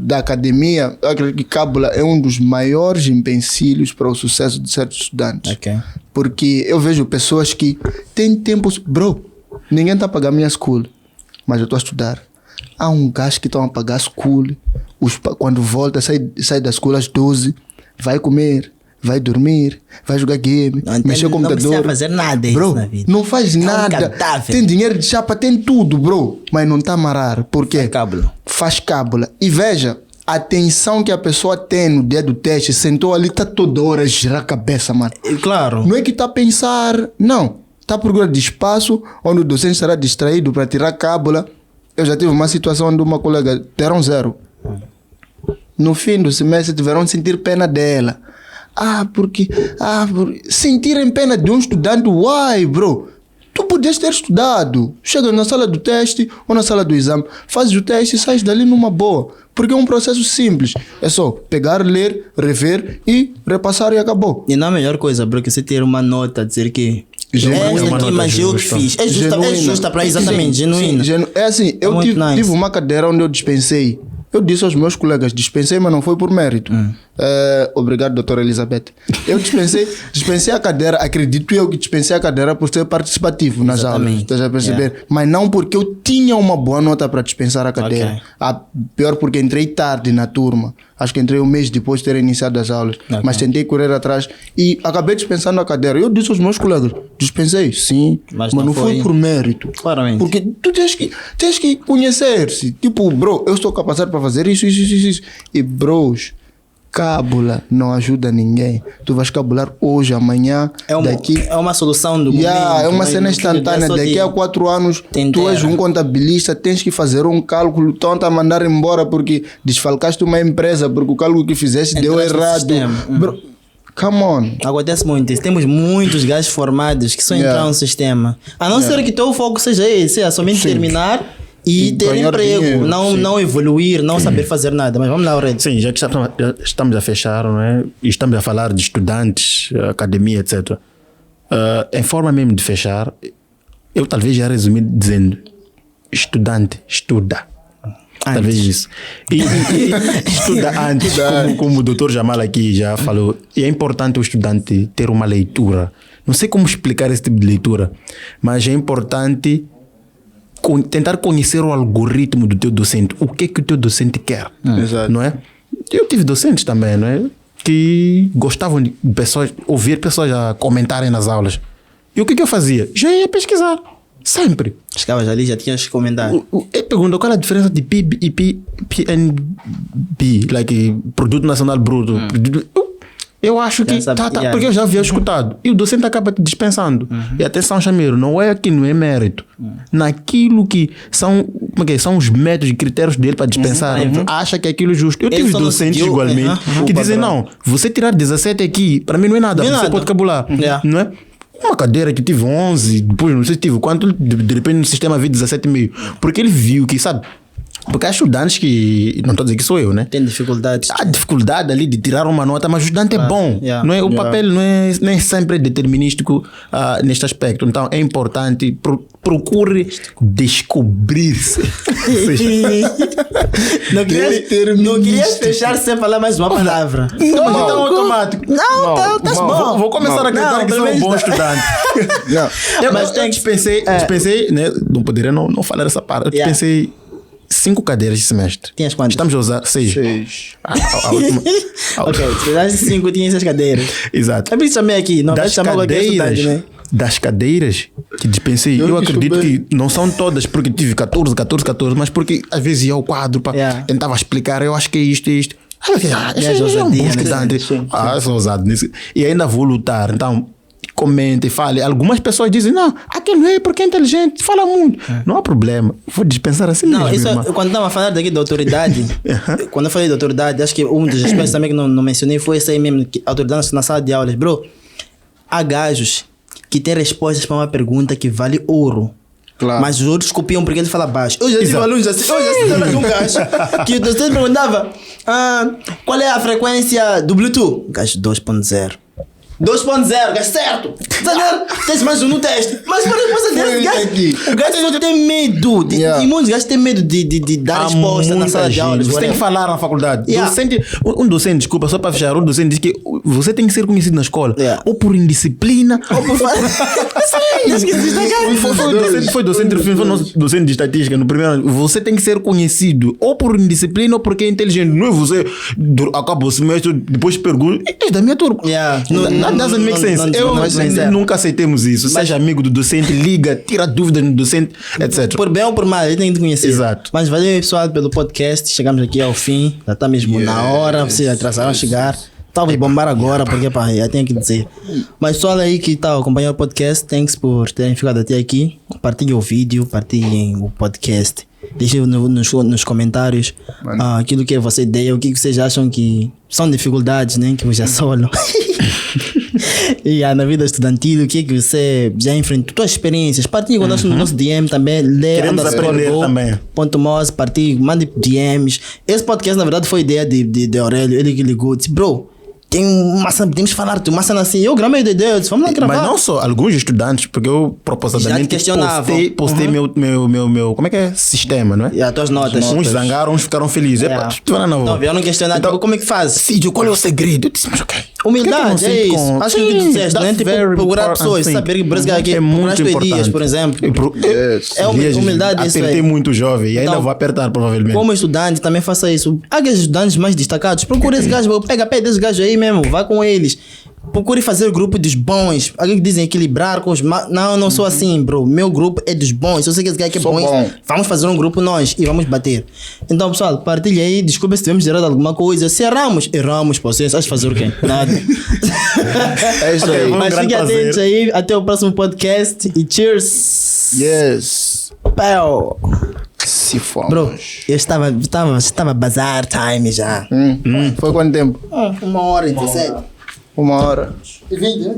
da academia, eu acredito que cábula é um dos maiores empecilhos para o sucesso de certos estudantes. Porque eu vejo pessoas que têm tempo... Bro, ninguém está a pagar minha school, mas eu estou a estudar. Há um gajo que estão a pagar school, quando volta, sai da escola às 12, vai comer, vai dormir, vai jogar game, mexer no computador. Não precisa fazer nada, bro, na vida. Não faz nada. Tem dinheiro de chapa, tem tudo, bro, mas não está a amarrar. Por quê? Faz cábula. E veja, a atenção que a pessoa tem no dia do teste, sentou ali, está toda hora a girar a cabeça, mano. Claro. Não é que está a pensar, não. Está à procura de espaço onde o docente estará distraído para tirar cábula. Eu já tive uma situação onde uma colega deram 0. No fim do semestre tiveram de sentir pena dela. Porque sentirem pena de um estudante, why, bro? Tu podias ter estudado. Chega na sala do teste ou na sala do exame, fazes o teste e sais dali numa boa. Porque é um processo simples. É só pegar, ler, rever e repassar e acabou. E não é a melhor coisa, bro, que você ter uma nota, dizer que genuína. Esta aqui, mas eu que fiz. É justa para exatamente, genuína. É assim, eu tive uma cadeira onde eu dispensei. Eu disse aos meus colegas, dispensei, mas não foi por mérito. Obrigado, doutora Elizabeth. Eu dispensei a cadeira, acredito eu que dispensei a cadeira por ser participativo nas aulas. Estás a perceber? Mas não porque eu tinha uma boa nota para dispensar a cadeira. Pior porque entrei tarde na turma. Acho que entrei um mês depois de ter iniciado as aulas. Mas tentei correr atrás e acabei dispensando a cadeira. Eu disse aos meus colegas, dispensei, sim, mas não foi por mérito. Claramente. Porque tu tens que conhecer-se. Tipo, bro, eu estou capacitado para fazer isso. E bros, cábula não ajuda ninguém. Tu vais cabular hoje, amanhã, daqui. É uma solução do momento. É uma cena instantânea. Daqui a 4 anos, tu és um contabilista, tens que fazer um cálculo, estão-te a mandar embora porque desfalcaste uma empresa, porque o cálculo que fizeste deu errado. Bro, come on. Acontece muito isso. Temos muitos gajos formados que só entram no sistema. A não ser que teu foco seja esse, é somente terminar e ter emprego, dinheiro, não evoluir, não saber fazer nada. Mas vamos lá, Aurélia. Sim, já que estamos a fechar, não é? E estamos a falar de estudantes, academia, etc. Em forma mesmo de fechar, eu talvez já resumi dizendo: estudante, estuda. Talvez isso. E estuda antes, como o doutor Jamal aqui já falou. E é importante o estudante ter uma leitura. Não sei como explicar esse tipo de leitura, mas é importante tentar conhecer o algoritmo do teu docente. O que é que o teu docente quer? Não é? Eu tive docentes também, não é? Que gostavam de ouvir pessoas a comentarem nas aulas. E o que eu fazia? Já ia pesquisar. Sempre. Chegavas ali, já tinhas que comentar. Ele pergunta qual é a diferença de PIB e PNB, like Produto Nacional Bruto. Eu acho que porque eu já havia escutado. E o docente acaba te dispensando. E atenção, Chamiro, não é aqui, não é mérito. Naquilo que são, são os métodos e critérios dele para dispensar, acha que aquilo é justo. Eu tive docentes igualmente que dizem, não, você tirar 17 aqui, para mim não é nada, você pode cabular. Não é? Uma cadeira que tive 11, depois não sei se tive quanto, de repente no sistema havia 17,5. Porque ele viu que, sabe, porque há estudantes que, não estou a dizer que sou eu, né? Tem dificuldades. Há dificuldade ali de tirar uma nota, mas o estudante é bom. Não é? O papel não é sempre determinístico neste aspecto. Então é importante, procure descobrir-se. Não querias fechar sem falar mais uma palavra. Não, mas então é automático. Não, estás bom. Vou começar a acreditar que sou um bom estudante. Mas eu dispensei, né? Não poderia não falar essa parte. Eu dispensei 5 cadeiras de semestre. Tinhas quantas? Estamos a usar 6. Ok, se fizesse 5, tinha 6 cadeiras. Exato. É por isso chamei aqui. Não vai chamar qualquer estudante, né? Das cadeiras que dispensei, eu acredito que não são todas porque tive 14, mas porque às vezes ia ao quadro para tentava explicar, eu acho que é isto. Sou ousado nisso. E ainda vou lutar. Então, comente, fale. Algumas pessoas dizem, não, aquele não é porque é inteligente, fala muito. Não há problema. Vou dispensar assim não, mesmo. Isso, quando estava a falar daqui da autoridade, quando eu falei da autoridade, acho que um dos aspectos também que não mencionei foi esse aí mesmo, que a autoridade na sala de aulas. Bro, há gajos que têm respostas para uma pergunta que vale ouro. Claro. Mas os outros copiam porque ele fala baixo. Eu já tive alunos assim, de um gajo que o docente perguntava qual é a frequência do Bluetooth? Gajo 2.0. 2.0, gajo certo! Tens mais um no teste. Mas para o gajo só tem medo. E muitos gajos têm medo de dar resposta na sala de aulas. Você tem que falar na faculdade. Um docente, desculpa, só para fechar, um docente diz que você tem que ser conhecido na escola. Ou por indisciplina, ou por. Foi docente de estatística no primeiro ano. Você tem que ser conhecido ou por indisciplina ou porque é inteligente. Não é você acaba o semestre, depois pergunta. É da minha turma. Doesn't make sense. Nunca aceitemos isso. Seja amigo do docente, liga, tira dúvidas no docente, etc. Por bem ou por mal, ele tem que conhecer. Exato. Mas valeu, pessoal, pelo podcast. Chegamos aqui ao fim. Já está mesmo na hora. Vocês atrasaram a chegar. Talvez bombar agora, porque já tenho que dizer. Mas pessoal aí que está acompanhando o podcast, thanks por terem ficado até aqui. Partilhem o vídeo, partilhem o podcast. Deixem nos comentários aquilo que é vossa ideia, o que vocês acham que são dificuldades, né, que vocês assolam. E na vida estudantil, o que você já enfrentou, tuas experiências, partilhe conosco no nosso DM também, queremos aprender também. .mos, partilhe, mande DMs. Esse podcast na verdade foi ideia de Aurélio, ele que ligou, disse, bro, tem uma cena, podemos falar de uma cena assim. Eu gramei de Deus, vamos lá gravar. Mas não só, alguns estudantes, porque eu propositadamente postei meu como é que é? Sistema, não é? E as tuas notas. Uns zangaram, uns ficaram felizes. Não, vieram questionar, então, como é que faz? Filho, qual é o segredo? Eu disse, mas ok. Humildade, é isso. Acho que tu disseste, né? Tipo, procurar pessoas, saber que parece que é muito importante. Dias, por exemplo. É humildade isso. Apertei muito jovem e ainda vou apertar provavelmente. Como estudante, também faça isso. Há aqueles estudantes mais destacados, procure esse gajo, pega pé desse gajo aí mesmo, vá com eles. Procure fazer o grupo dos bons. Alguém que dizem equilibrar com os não sou assim, bro. Meu grupo é dos bons. Se eu sei que esse cara é bom, vamos fazer um grupo nós e vamos bater. Então, pessoal, partilha aí. Desculpa se tivemos errado alguma coisa. Se erramos, vocês. Acho fazer o quê? Nada. É isso aí. Mas fiquem atentos aí. Até o próximo podcast. E cheers. Yes. Pau. Se for. Bro, eu estava bazar time já. Foi quanto tempo? 1h17. 1h20, né?